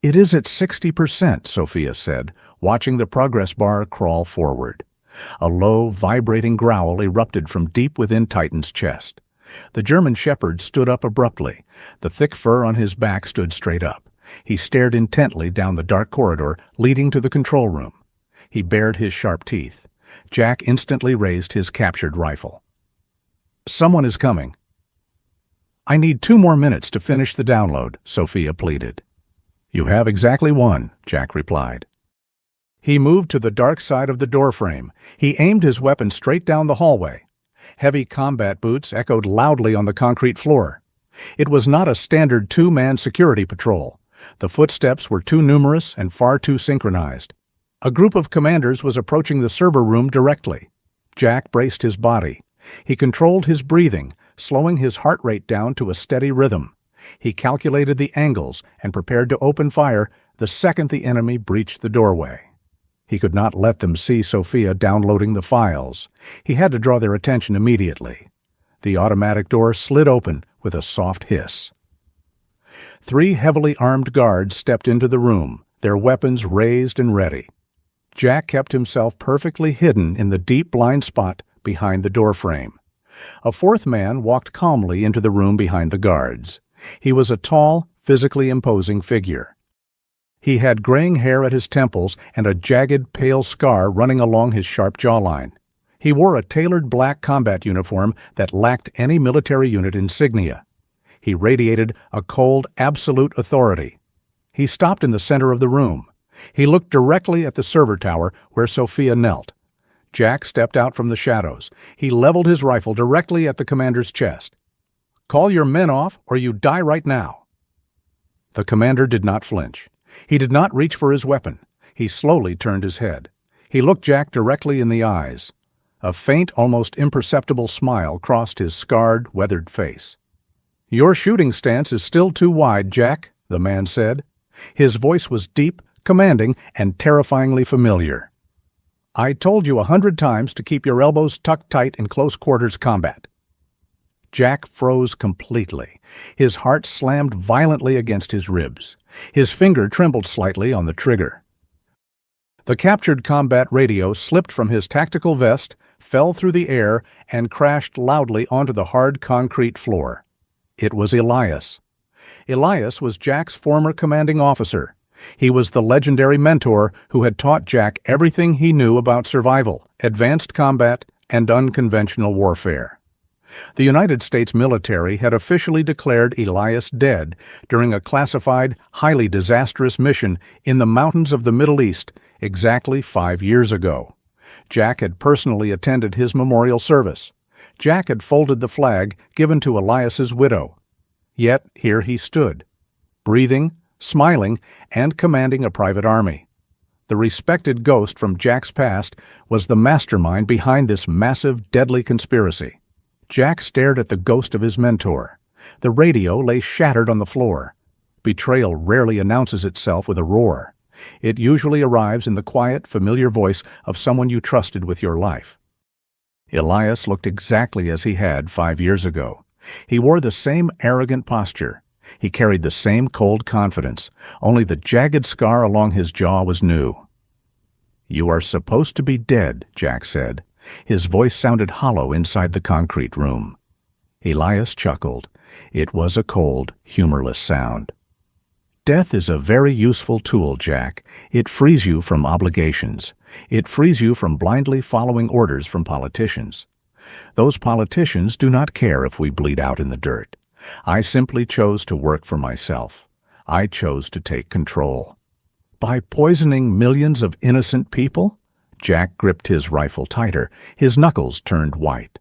Speaker 1: "It is at 60%, Sophia said, watching the progress bar crawl forward. A low, vibrating growl erupted from deep within Titan's chest. The German shepherd stood up abruptly. The thick fur on his back stood straight up. He stared intently down the dark corridor leading to the control room. He bared his sharp teeth. Jack instantly raised his captured rifle. "Someone is coming." "I need 2 more minutes to finish the download," Sophia pleaded. "You have exactly 1, Jack replied. He moved to the dark side of the doorframe. He aimed his weapon straight down the hallway. Heavy combat boots echoed loudly on the concrete floor. It was not a standard 2-man security patrol. The footsteps were too numerous and far too synchronized. A group of commanders was approaching the server room directly. Jack braced his body. He controlled his breathing, slowing his heart rate down to a steady rhythm. He calculated the angles and prepared to open fire the second the enemy breached the doorway. He could not let them see Sophia downloading the files. He had to draw their attention immediately. The automatic door slid open with a soft hiss. 3 heavily armed guards stepped into the room, their weapons raised and ready. Jack kept himself perfectly hidden in the deep blind spot behind the doorframe. A fourth man walked calmly into the room behind the guards. He was a tall, physically imposing figure. He had graying hair at his temples and a jagged, pale scar running along his sharp jawline. He wore a tailored black combat uniform that lacked any military unit insignia. He radiated a cold, absolute authority. He stopped in the center of the room. He looked directly at the server tower where Sophia knelt. Jack stepped out from the shadows. He leveled his rifle directly at the commander's chest. "Call your men off, or you die right now." The commander did not flinch. He did not reach for his weapon. He slowly turned his head. He looked Jack directly in the eyes. A faint, almost imperceptible smile crossed his scarred, weathered face. "Your shooting stance is still too wide, Jack," the man said. His voice was deep, commanding, and terrifyingly familiar. "I told you 100 times to keep your elbows tucked tight in close-quarters combat." Jack froze completely. His heart slammed violently against his ribs. His finger trembled slightly on the trigger. The captured combat radio slipped from his tactical vest, fell through the air, and crashed loudly onto the hard concrete floor. It was Elias. Elias was Jack's former commanding officer. He was the legendary mentor who had taught Jack everything he knew about survival, advanced combat, and unconventional warfare. The United States military had officially declared Elias dead during a classified, highly disastrous mission in the mountains of the Middle East exactly 5 years ago. Jack had personally attended his memorial service. Jack had folded the flag given to Elias's widow. Yet here he stood, breathing, smiling, and commanding a private army. The respected ghost from Jack's past was the mastermind behind this massive, deadly conspiracy. Jack stared at the ghost of his mentor. The radio lay shattered on the floor. Betrayal rarely announces itself with a roar. It usually arrives in the quiet, familiar voice of someone you trusted with your life. Elias looked exactly as he had 5 years ago. He wore the same arrogant posture. He carried the same cold confidence, only the jagged scar along his jaw was new. "You are supposed to be dead," Jack said. His voice sounded hollow inside the concrete room. Elias chuckled. It was a cold, humorless sound. "Death is a very useful tool, Jack. It frees you from obligations. It frees you from blindly following orders from politicians. Those politicians do not care if we bleed out in the dirt. I simply chose to work for myself. I chose to take control. By poisoning millions of innocent people?" Jack gripped his rifle tighter. His knuckles turned white.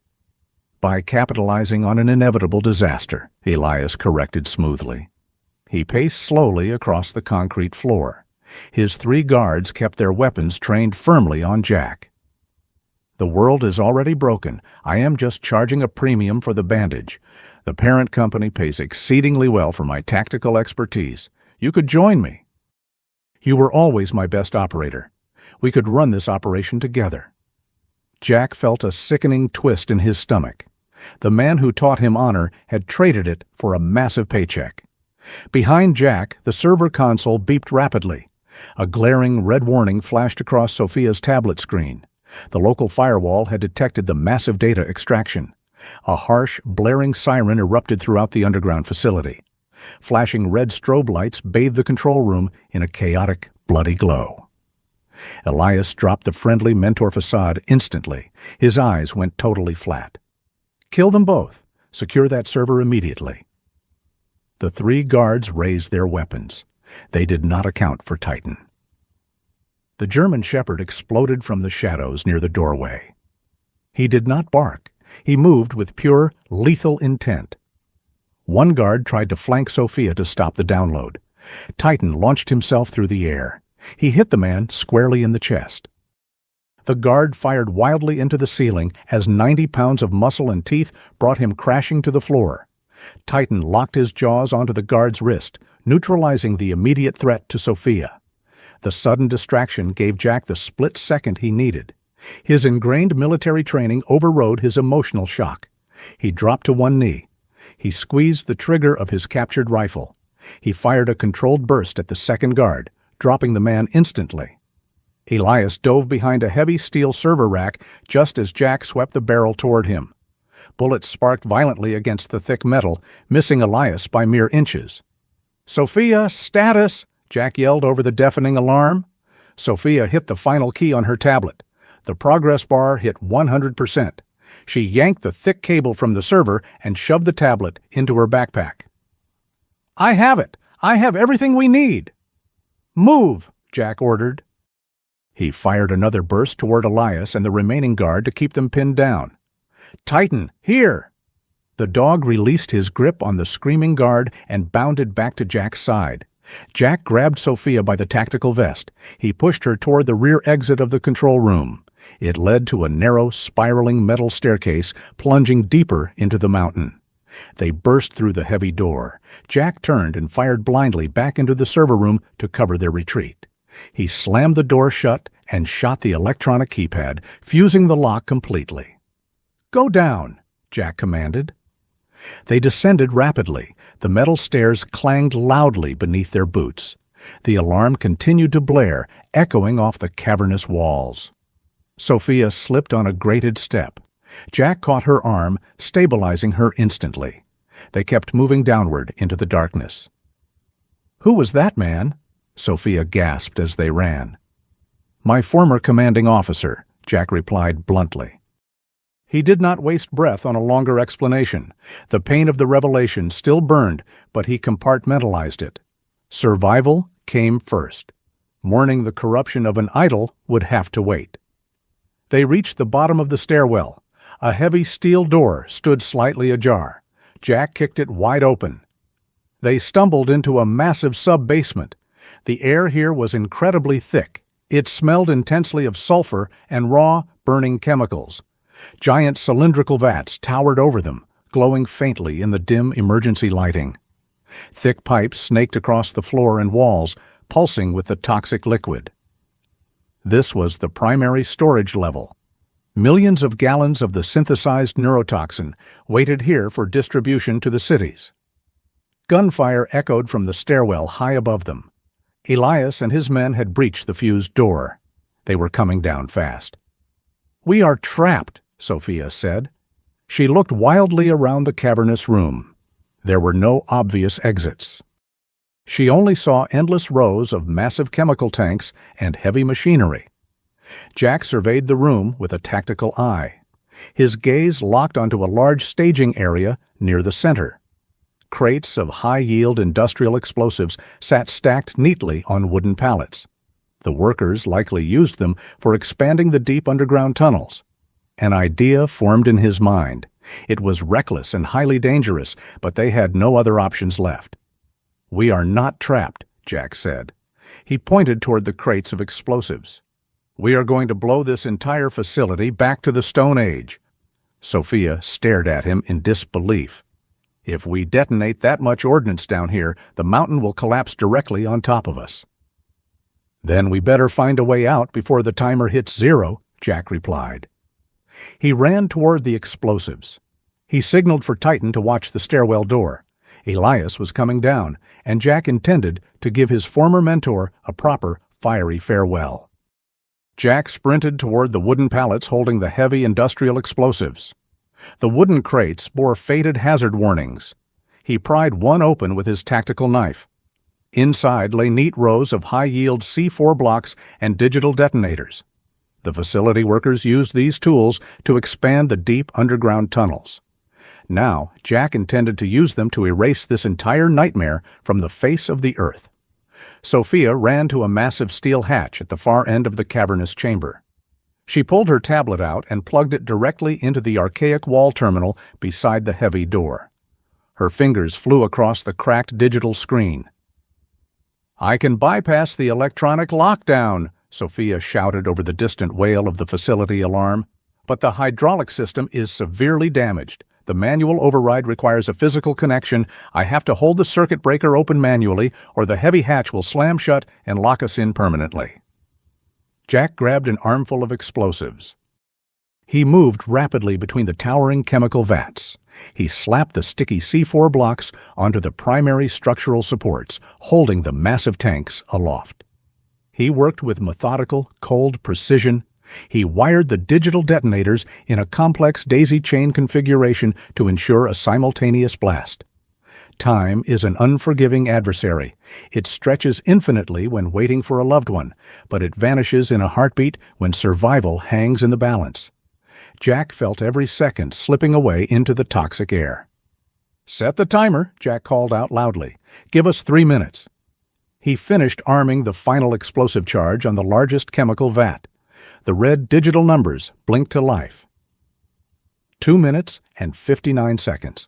Speaker 1: "By capitalizing on an inevitable disaster," Elias corrected smoothly. He paced slowly across the concrete floor. His 3 guards kept their weapons trained firmly on Jack. "The world is already broken. I am just charging a premium for the bandage. The parent company pays exceedingly well for my tactical expertise. You could join me." "You were always my best operator. We could run this operation together." Jack felt a sickening twist in his stomach. The man who taught him honor had traded it for a massive paycheck. Behind Jack, the server console beeped rapidly. A glaring red warning flashed across Sophia's tablet screen. The local firewall had detected the massive data extraction. A harsh, blaring siren erupted throughout the underground facility. Flashing red strobe lights bathed the control room in a chaotic, bloody glow. Elias dropped the friendly mentor facade instantly. His eyes went totally flat. "Kill them both. Secure that server immediately." The 3 guards raised their weapons. They did not account for Titan. The German shepherd exploded from the shadows near the doorway. He did not bark. He moved with pure, lethal intent. One guard tried to flank Sophia to stop the download. Titan launched himself through the air. He hit the man squarely in the chest. The guard fired wildly into the ceiling as 90 pounds of muscle and teeth brought him crashing to the floor. Titan locked his jaws onto the guard's wrist, neutralizing the immediate threat to Sophia. The sudden distraction gave Jack the split second he needed. His ingrained military training overrode his emotional shock. He dropped to one knee. He squeezed the trigger of his captured rifle. He fired a controlled burst at the second guard, dropping the man instantly. Elias dove behind a heavy steel server rack just as Jack swept the barrel toward him. Bullets sparked violently against the thick metal, missing Elias by mere inches. "Sophia, status!" Jack yelled over the deafening alarm. Sophia hit the final key on her tablet. The progress bar hit 100%. She yanked the thick cable from the server and shoved the tablet into her backpack. "I have it! I have everything we need!" "Move!" Jack ordered. He fired another burst toward Elias and the remaining guard to keep them pinned down. "Titan, here!" The dog released his grip on the screaming guard and bounded back to Jack's side. Jack grabbed Sophia by the tactical vest. He pushed her toward the rear exit of the control room. It led to a narrow, spiraling metal staircase plunging deeper into the mountain. They burst through the heavy door. Jack turned and fired blindly back into the server room to cover their retreat. He slammed the door shut and shot the electronic keypad, fusing the lock completely. "Go down," Jack commanded. They descended rapidly. The metal stairs clanged loudly beneath their boots. The alarm continued to blare, echoing off the cavernous walls. Sophia slipped on a grated step. Jack caught her arm, stabilizing her instantly. They kept moving downward into the darkness. "Who was that man?" Sophia gasped as they ran. "My former commanding officer," Jack replied bluntly. He did not waste breath on a longer explanation. The pain of the revelation still burned, but he compartmentalized it. Survival came first. Mourning the corruption of an idol would have to wait. They reached the bottom of the stairwell. A heavy steel door stood slightly ajar. Jack kicked it wide open. They stumbled into a massive sub-basement. The air here was incredibly thick. It smelled intensely of sulfur and raw, burning chemicals. Giant cylindrical vats towered over them, glowing faintly in the dim emergency lighting. Thick pipes snaked across the floor and walls, pulsing with the toxic liquid. This was the primary storage level. Millions of gallons of the synthesized neurotoxin waited here for distribution to the cities. Gunfire echoed from the stairwell high above them. Elias and his men had breached the fused door. They were coming down fast. "We are trapped," Sophia said. She looked wildly around the cavernous room. There were no obvious exits. She only saw endless rows of massive chemical tanks and heavy machinery. Jack surveyed the room with a tactical eye. His gaze locked onto a large staging area near the center. Crates of high-yield industrial explosives sat stacked neatly on wooden pallets. The workers likely used them for expanding the deep underground tunnels. An idea formed in his mind. It was reckless and highly dangerous, but they had no other options left. "We are not trapped," Jack said. He pointed toward the crates of explosives. "We are going to blow this entire facility back to the Stone Age." Sophia stared at him in disbelief. "If we detonate that much ordnance down here, the mountain will collapse directly on top of us." "Then we better find a way out before the timer hits 0, Jack replied. He ran toward the explosives. He signaled for Titan to watch the stairwell door. Elias was coming down, and Jack intended to give his former mentor a proper, fiery farewell. Jack sprinted toward the wooden pallets holding the heavy industrial explosives. The wooden crates bore faded hazard warnings. He pried one open with his tactical knife. Inside lay neat rows of high-yield C4 blocks and digital detonators. The facility workers used these tools to expand the deep underground tunnels. Now, Jack intended to use them to erase this entire nightmare from the face of the earth. Sophia ran to a massive steel hatch at the far end of the cavernous chamber. She pulled her tablet out and plugged it directly into the archaic wall terminal beside the heavy door. Her fingers flew across the cracked digital screen. "I can bypass the electronic lockdown," Sophia shouted over the distant wail of the facility alarm. "But the hydraulic system is severely damaged. The manual override requires a physical connection. I have to hold the circuit breaker open manually, or the heavy hatch will slam shut and lock us in permanently." Jack grabbed an armful of explosives. He moved rapidly between the towering chemical vats. He slapped the sticky C4 blocks onto the primary structural supports, holding the massive tanks aloft. He worked with methodical, cold precision. He wired the digital detonators in a complex daisy chain configuration to ensure a simultaneous blast. Time is an unforgiving adversary. It stretches infinitely when waiting for a loved one, but it vanishes in a heartbeat when survival hangs in the balance. Jack felt every second slipping away into the toxic air. "Set the timer," Jack called out loudly. "Give us 3 minutes." He finished arming the final explosive charge on the largest chemical vat. The red digital numbers blinked to life. 2 minutes and 59 seconds.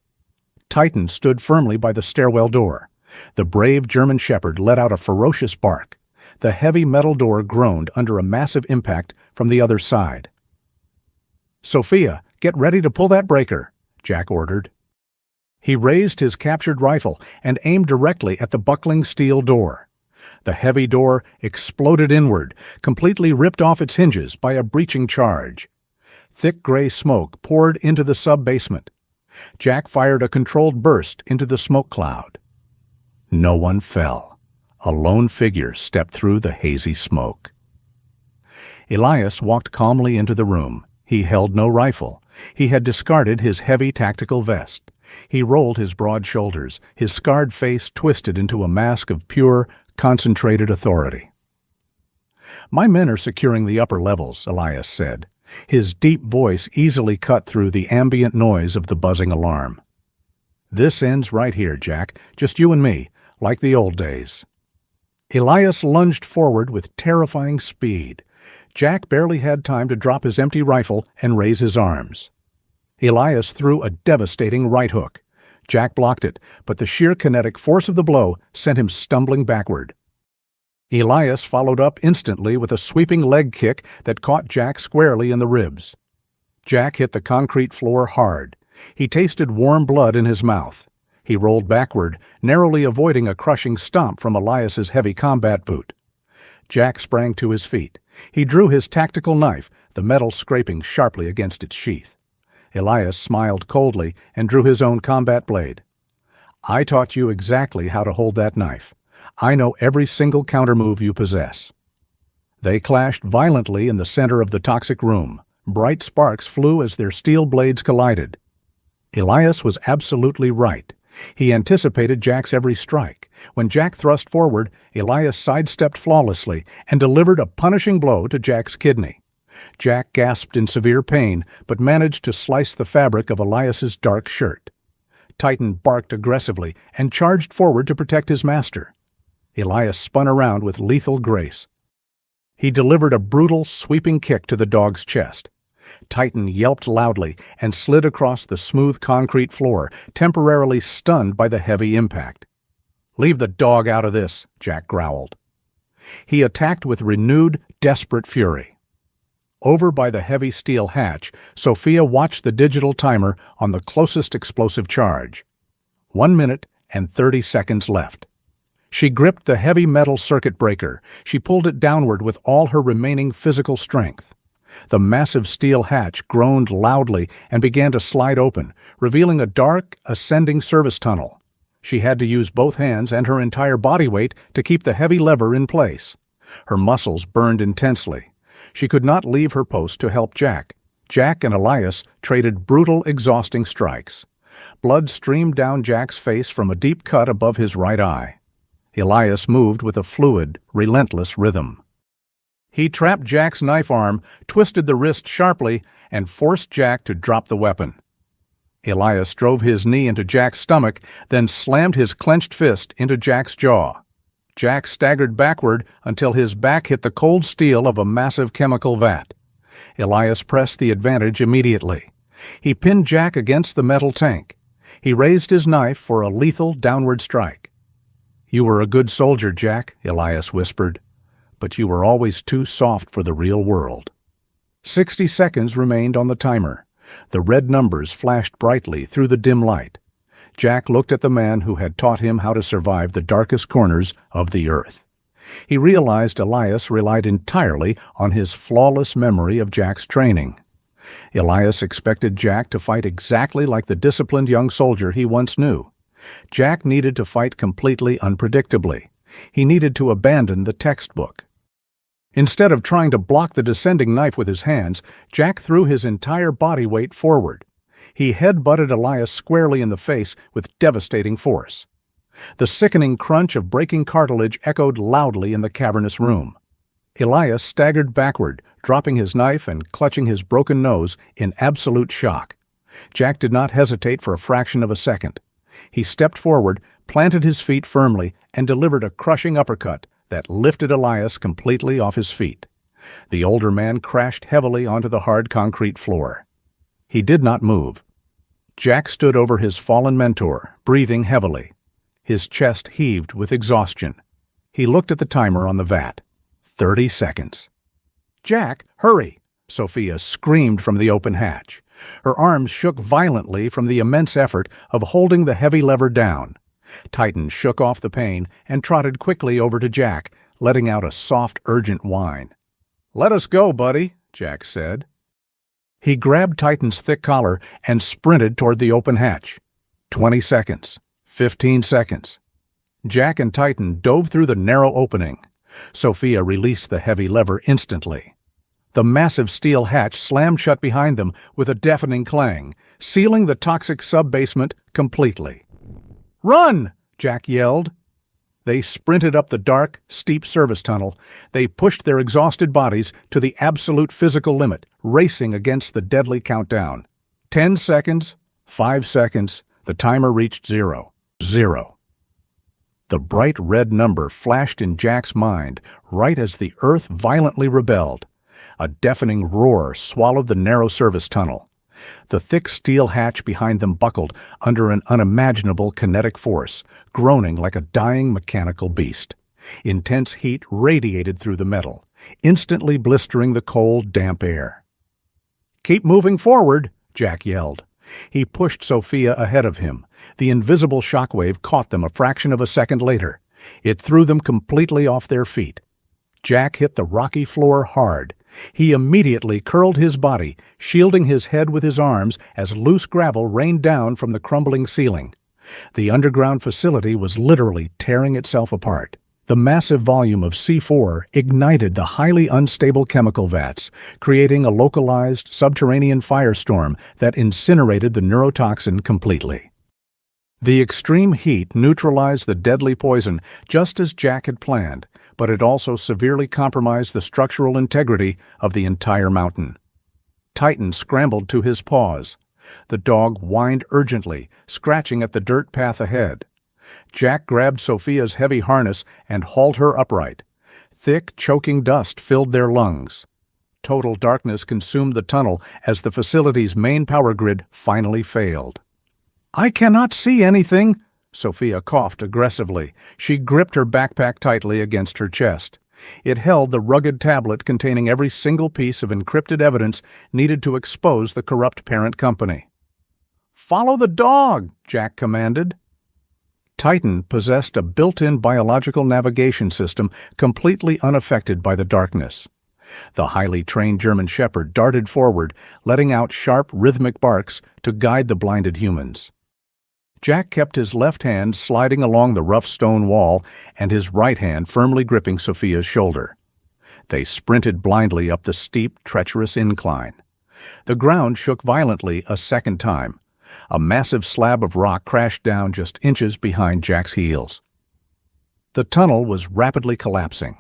Speaker 1: Titan stood firmly by the stairwell door. The brave German shepherd let out a ferocious bark. The heavy metal door groaned under a massive impact from the other side. "Sophia, get ready to pull that breaker," Jack ordered. He raised his captured rifle and aimed directly at the buckling steel door. The heavy door exploded inward, completely ripped off its hinges by a breaching charge. Thick gray smoke poured into the sub-basement. Jack fired a controlled burst into the smoke cloud. No one fell. A lone figure stepped through the hazy smoke. Elias walked calmly into the room. He held no rifle. He had discarded his heavy tactical vest. He rolled his broad shoulders, his scarred face twisted into a mask of pure, concentrated authority. "My men are securing the upper levels," Elias said. His deep voice easily cut through the ambient noise of the buzzing alarm. "This ends right here, Jack. Just you and me, like the old days." Elias lunged forward with terrifying speed. Jack barely had time to drop his empty rifle and raise his arms. Elias threw a devastating right hook. Jack blocked it, but the sheer kinetic force of the blow sent him stumbling backward. Elias followed up instantly with a sweeping leg kick that caught Jack squarely in the ribs. Jack hit the concrete floor hard. He tasted warm blood in his mouth. He rolled backward, narrowly avoiding a crushing stomp from Elias's heavy combat boot. Jack sprang to his feet. He drew his tactical knife, the metal scraping sharply against its sheath. Elias smiled coldly and drew his own combat blade. "I taught you exactly how to hold that knife. I know every single countermove you possess." They clashed violently in the center of the toxic room. Bright sparks flew as their steel blades collided. Elias was absolutely right. He anticipated Jack's every strike. When Jack thrust forward, Elias sidestepped flawlessly and delivered a punishing blow to Jack's kidney. Jack gasped in severe pain, but managed to slice the fabric of Elias's dark shirt. Titan barked aggressively and charged forward to protect his master. Elias spun around with lethal grace. He delivered a brutal, sweeping kick to the dog's chest. Titan yelped loudly and slid across the smooth concrete floor, temporarily stunned by the heavy impact. "Leave the dog out of this," Jack growled. He attacked with renewed, desperate fury. Over by the heavy steel hatch, Sophia watched the digital timer on the closest explosive charge. 1 minute and 30 seconds left. She gripped the heavy metal circuit breaker. She pulled it downward with all her remaining physical strength. The massive steel hatch groaned loudly and began to slide open, revealing a dark, ascending service tunnel. She had to use both hands and her entire body weight to keep the heavy lever in place. Her muscles burned intensely. She could not leave her post to help Jack. Jack and Elias traded brutal, exhausting strikes. Blood streamed down Jack's face from a deep cut above his right eye. Elias moved with a fluid, relentless rhythm. He trapped Jack's knife arm, twisted the wrist sharply, and forced Jack to drop the weapon. Elias drove his knee into Jack's stomach, then slammed his clenched fist into Jack's jaw. Jack staggered backward until his back hit the cold steel of a massive chemical vat. Elias pressed the advantage immediately. He pinned Jack against the metal tank. He raised his knife for a lethal downward strike. "You were a good soldier, Jack," Elias whispered, "but you were always too soft for the real world." 60 seconds remained on the timer. The red numbers flashed brightly through the dim light. Jack looked at the man who had taught him how to survive the darkest corners of the earth. He realized Elias relied entirely on his flawless memory of Jack's training. Elias expected Jack to fight exactly like the disciplined young soldier he once knew. Jack needed to fight completely unpredictably. He needed to abandon the textbook. Instead of trying to block the descending knife with his hands, Jack threw his entire body weight forward. He head-butted Elias squarely in the face with devastating force. The sickening crunch of breaking cartilage echoed loudly in the cavernous room. Elias staggered backward, dropping his knife and clutching his broken nose in absolute shock. Jack did not hesitate for a fraction of a second. He stepped forward, planted his feet firmly, and delivered a crushing uppercut that lifted Elias completely off his feet. The older man crashed heavily onto the hard concrete floor. He did not move. Jack stood over his fallen mentor, breathing heavily. His chest heaved with exhaustion. He looked at the timer on the vat. 30 seconds. "Jack, hurry!" Sophia screamed from the open hatch. Her arms shook violently from the immense effort of holding the heavy lever down. Titan shook off the pain and trotted quickly over to Jack, letting out a soft, urgent whine. "Let us go, buddy," Jack said. He grabbed Titan's thick collar and sprinted toward the open hatch. 20 seconds. 15 seconds. Jack and Titan dove through the narrow opening. Sophia released the heavy lever instantly. The massive steel hatch slammed shut behind them with a deafening clang, sealing the toxic sub-basement completely. "Run!" Jack yelled. They sprinted up the dark, steep service tunnel. They pushed their exhausted bodies to the absolute physical limit, racing against the deadly countdown. 10 seconds, 5 seconds, the timer reached 0. 0. The bright red number flashed in Jack's mind right as the earth violently rebelled. A deafening roar swallowed the narrow service tunnel. The thick steel hatch behind them buckled under an unimaginable kinetic force, groaning like a dying mechanical beast. Intense heat radiated through the metal, instantly blistering the cold, damp air. "Keep moving forward," Jack yelled. He pushed Sophia ahead of him. The invisible shockwave caught them a fraction of a second later. It threw them completely off their feet. Jack hit the rocky floor hard. He immediately curled his body, shielding his head with his arms as loose gravel rained down from the crumbling ceiling. The underground facility was literally tearing itself apart. The massive volume of C4 ignited the highly unstable chemical vats, creating a localized subterranean firestorm that incinerated the neurotoxin completely. The extreme heat neutralized the deadly poison just as Jack had planned, but it also severely compromised the structural integrity of the entire mountain. Titan scrambled to his paws. The dog whined urgently, scratching at the dirt path ahead. Jack grabbed Sophia's heavy harness and hauled her upright. Thick, choking dust filled their lungs. Total darkness consumed the tunnel as the facility's main power grid finally failed. "I cannot see anything," Sophia coughed aggressively. She gripped her backpack tightly against her chest. It held the rugged tablet containing every single piece of encrypted evidence needed to expose the corrupt parent company. "Follow the dog," Jack commanded. Titan possessed a built-in biological navigation system completely unaffected by the darkness. The highly trained German shepherd darted forward, letting out sharp, rhythmic barks to guide the blinded humans. Jack kept his left hand sliding along the rough stone wall and his right hand firmly gripping Sophia's shoulder. They sprinted blindly up the steep, treacherous incline. The ground shook violently a second time. A massive slab of rock crashed down just inches behind Jack's heels. The tunnel was rapidly collapsing.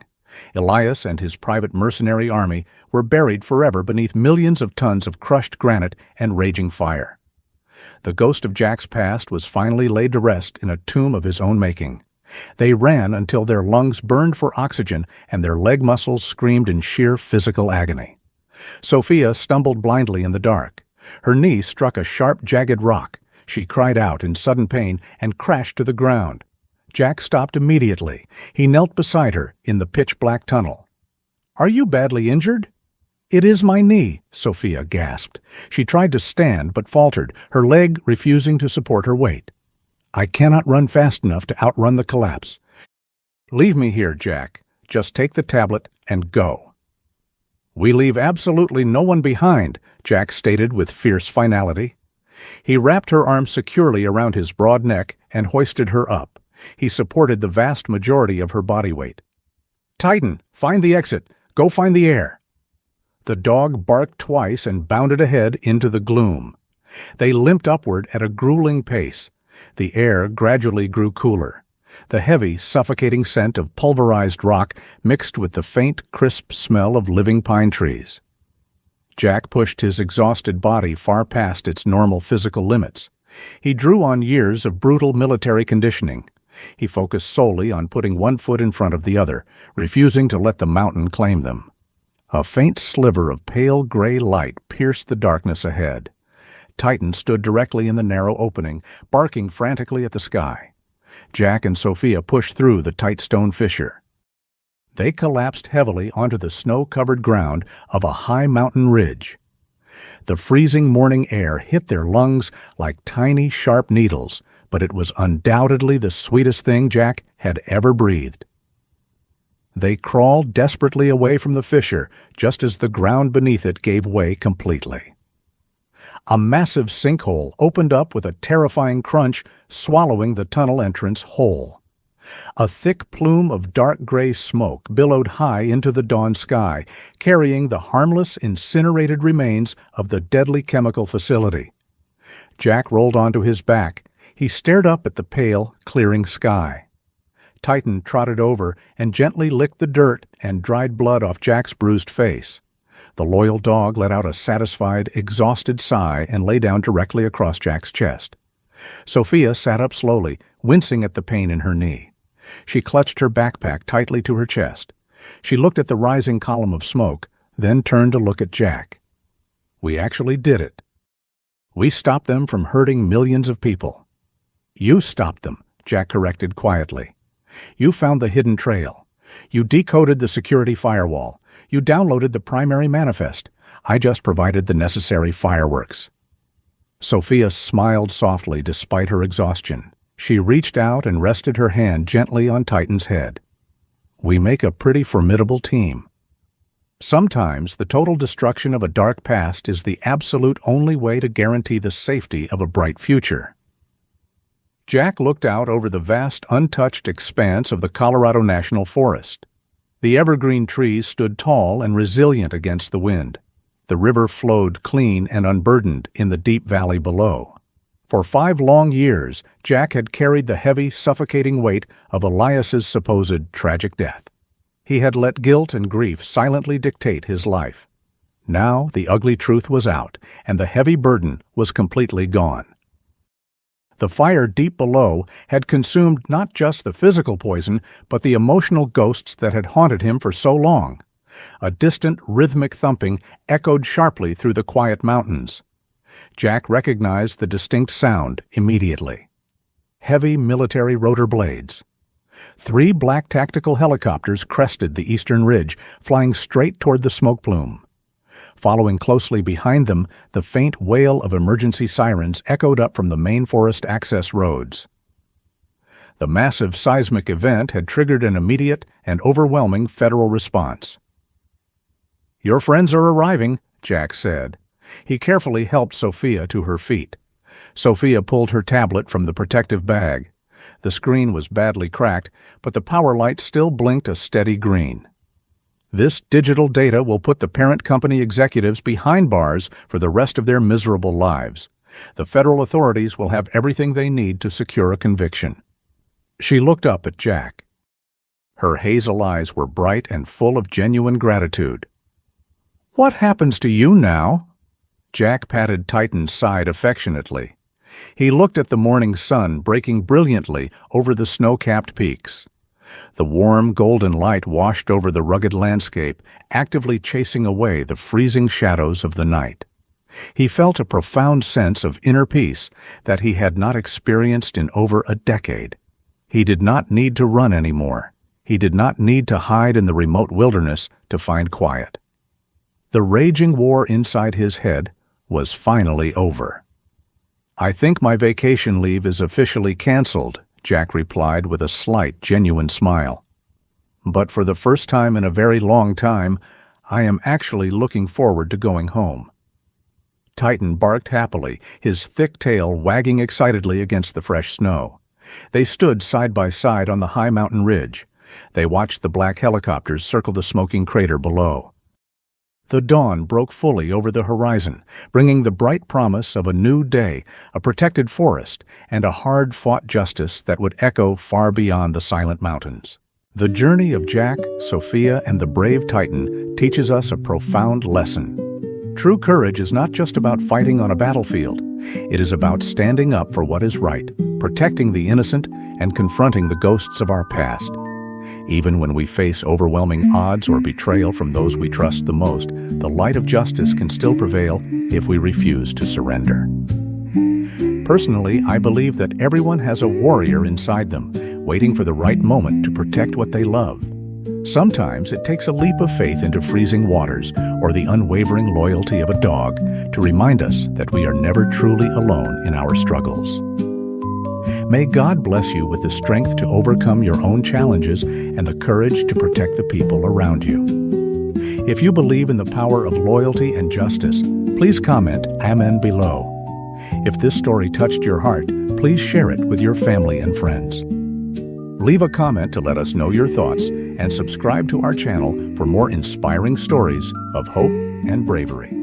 Speaker 1: Elias and his private mercenary army were buried forever beneath millions of tons of crushed granite and raging fire. The ghost of Jack's past was finally laid to rest in a tomb of his own making. They ran until their lungs burned for oxygen and their leg muscles screamed in sheer physical agony. Sophia stumbled blindly in the dark. Her knee struck a sharp, jagged rock. She cried out in sudden pain and crashed to the ground. Jack stopped immediately. He knelt beside her in the pitch-black tunnel. "Are you badly injured?" "It is my knee," Sophia gasped. She tried to stand but faltered, her leg refusing to support her weight. "I cannot run fast enough to outrun the collapse." "Leave me here, Jack. Just take the tablet and go." "We leave absolutely no one behind," Jack stated with fierce finality. He wrapped her arms securely around his broad neck and hoisted her up. He supported the vast majority of her body weight. "Titan, find the exit. Go find the air." The dog barked twice and bounded ahead into the gloom. They limped upward at a grueling pace. The air gradually grew cooler. The heavy, suffocating scent of pulverized rock mixed with the faint, crisp smell of living pine trees. Jack pushed his exhausted body far past its normal physical limits. He drew on years of brutal military conditioning. He focused solely on putting one foot in front of the other, refusing to let the mountain claim them. A faint sliver of pale gray light pierced the darkness ahead. Titan stood directly in the narrow opening, barking frantically at the sky. Jack and Sophia pushed through the tight stone fissure. They collapsed heavily onto the snow-covered ground of a high mountain ridge. The freezing morning air hit their lungs like tiny, sharp needles, but it was undoubtedly the sweetest thing Jack had ever breathed. They crawled desperately away from the fissure just as the ground beneath it gave way completely. A massive sinkhole opened up with a terrifying crunch, swallowing the tunnel entrance whole. A thick plume of dark gray smoke billowed high into the dawn sky, carrying the harmless, incinerated remains of the deadly chemical facility. Jack rolled onto his back. He stared up at the pale, clearing sky. Titan trotted over and gently licked the dirt and dried blood off Jack's bruised face. The loyal dog let out a satisfied, exhausted sigh and lay down directly across Jack's chest. Sophia sat up slowly, wincing at the pain in her knee. She clutched her backpack tightly to her chest. She looked at the rising column of smoke, then turned to look at Jack. "We actually did it. We stopped them from hurting millions of people." "You stopped them," Jack corrected quietly. "You found the hidden trail. You decoded the security firewall. You downloaded the primary manifest. I just provided the necessary fireworks." Sophia smiled softly despite her exhaustion. She reached out and rested her hand gently on Titan's head. "We make a pretty formidable team." Sometimes the total destruction of a dark past is the absolute only way to guarantee the safety of a bright future. Jack looked out over the vast, untouched expanse of the Colorado National Forest. The evergreen trees stood tall and resilient against the wind. The river flowed clean and unburdened in the deep valley below. For 5 long years, Jack had carried the heavy, suffocating weight of Elias's supposed tragic death. He had let guilt and grief silently dictate his life. Now the ugly truth was out, and the heavy burden was completely gone. The fire deep below had consumed not just the physical poison, but the emotional ghosts that had haunted him for so long. A distant, rhythmic thumping echoed sharply through the quiet mountains. Jack recognized the distinct sound immediately. Heavy military rotor blades. 3 black tactical helicopters crested the eastern ridge, flying straight toward the smoke plume. Following closely behind them, the faint wail of emergency sirens echoed up from the main forest access roads. The massive seismic event had triggered an immediate and overwhelming federal response. "Your friends are arriving," Jack said. He carefully helped Sophia to her feet. Sophia pulled her tablet from the protective bag. The screen was badly cracked, but the power light still blinked a steady green. "This digital data will put the parent company executives behind bars for the rest of their miserable lives. The federal authorities will have everything they need to secure a conviction." She looked up at Jack. Her hazel eyes were bright and full of genuine gratitude. "What happens to you now?" Jack patted Titan's side affectionately. He looked at the morning sun breaking brilliantly over the snow-capped peaks. The warm, golden light washed over the rugged landscape, actively chasing away the freezing shadows of the night. He felt a profound sense of inner peace that he had not experienced in over a decade. He did not need to run anymore. He did not need to hide in the remote wilderness to find quiet. The raging war inside his head was finally over. "I think my vacation leave is officially canceled," Jack replied with a slight, genuine smile. "But for the first time in a very long time, I am actually looking forward to going home." Titan barked happily, his thick tail wagging excitedly against the fresh snow. They stood side by side on the high mountain ridge. They watched the black helicopters circle the smoking crater below. The dawn broke fully over the horizon, bringing the bright promise of a new day, a protected forest, and a hard-fought justice that would echo far beyond the silent mountains. The journey of Jack, Sophia, and the brave Titan teaches us a profound lesson. True courage is not just about fighting on a battlefield. It is about standing up for what is right, protecting the innocent, and confronting the ghosts of our past. Even when we face overwhelming odds or betrayal from those we trust the most, the light of justice can still prevail if we refuse to surrender. Personally, I believe that everyone has a warrior inside them, waiting for the right moment to protect what they love. Sometimes it takes a leap of faith into freezing waters or the unwavering loyalty of a dog to remind us that we are never truly alone in our struggles. May God bless you with the strength to overcome your own challenges and the courage to protect the people around you. If you believe in the power of loyalty and justice, please comment Amen below. If this story touched your heart, please share it with your family and friends. Leave a comment to let us know your thoughts and subscribe to our channel for more inspiring stories of hope and bravery.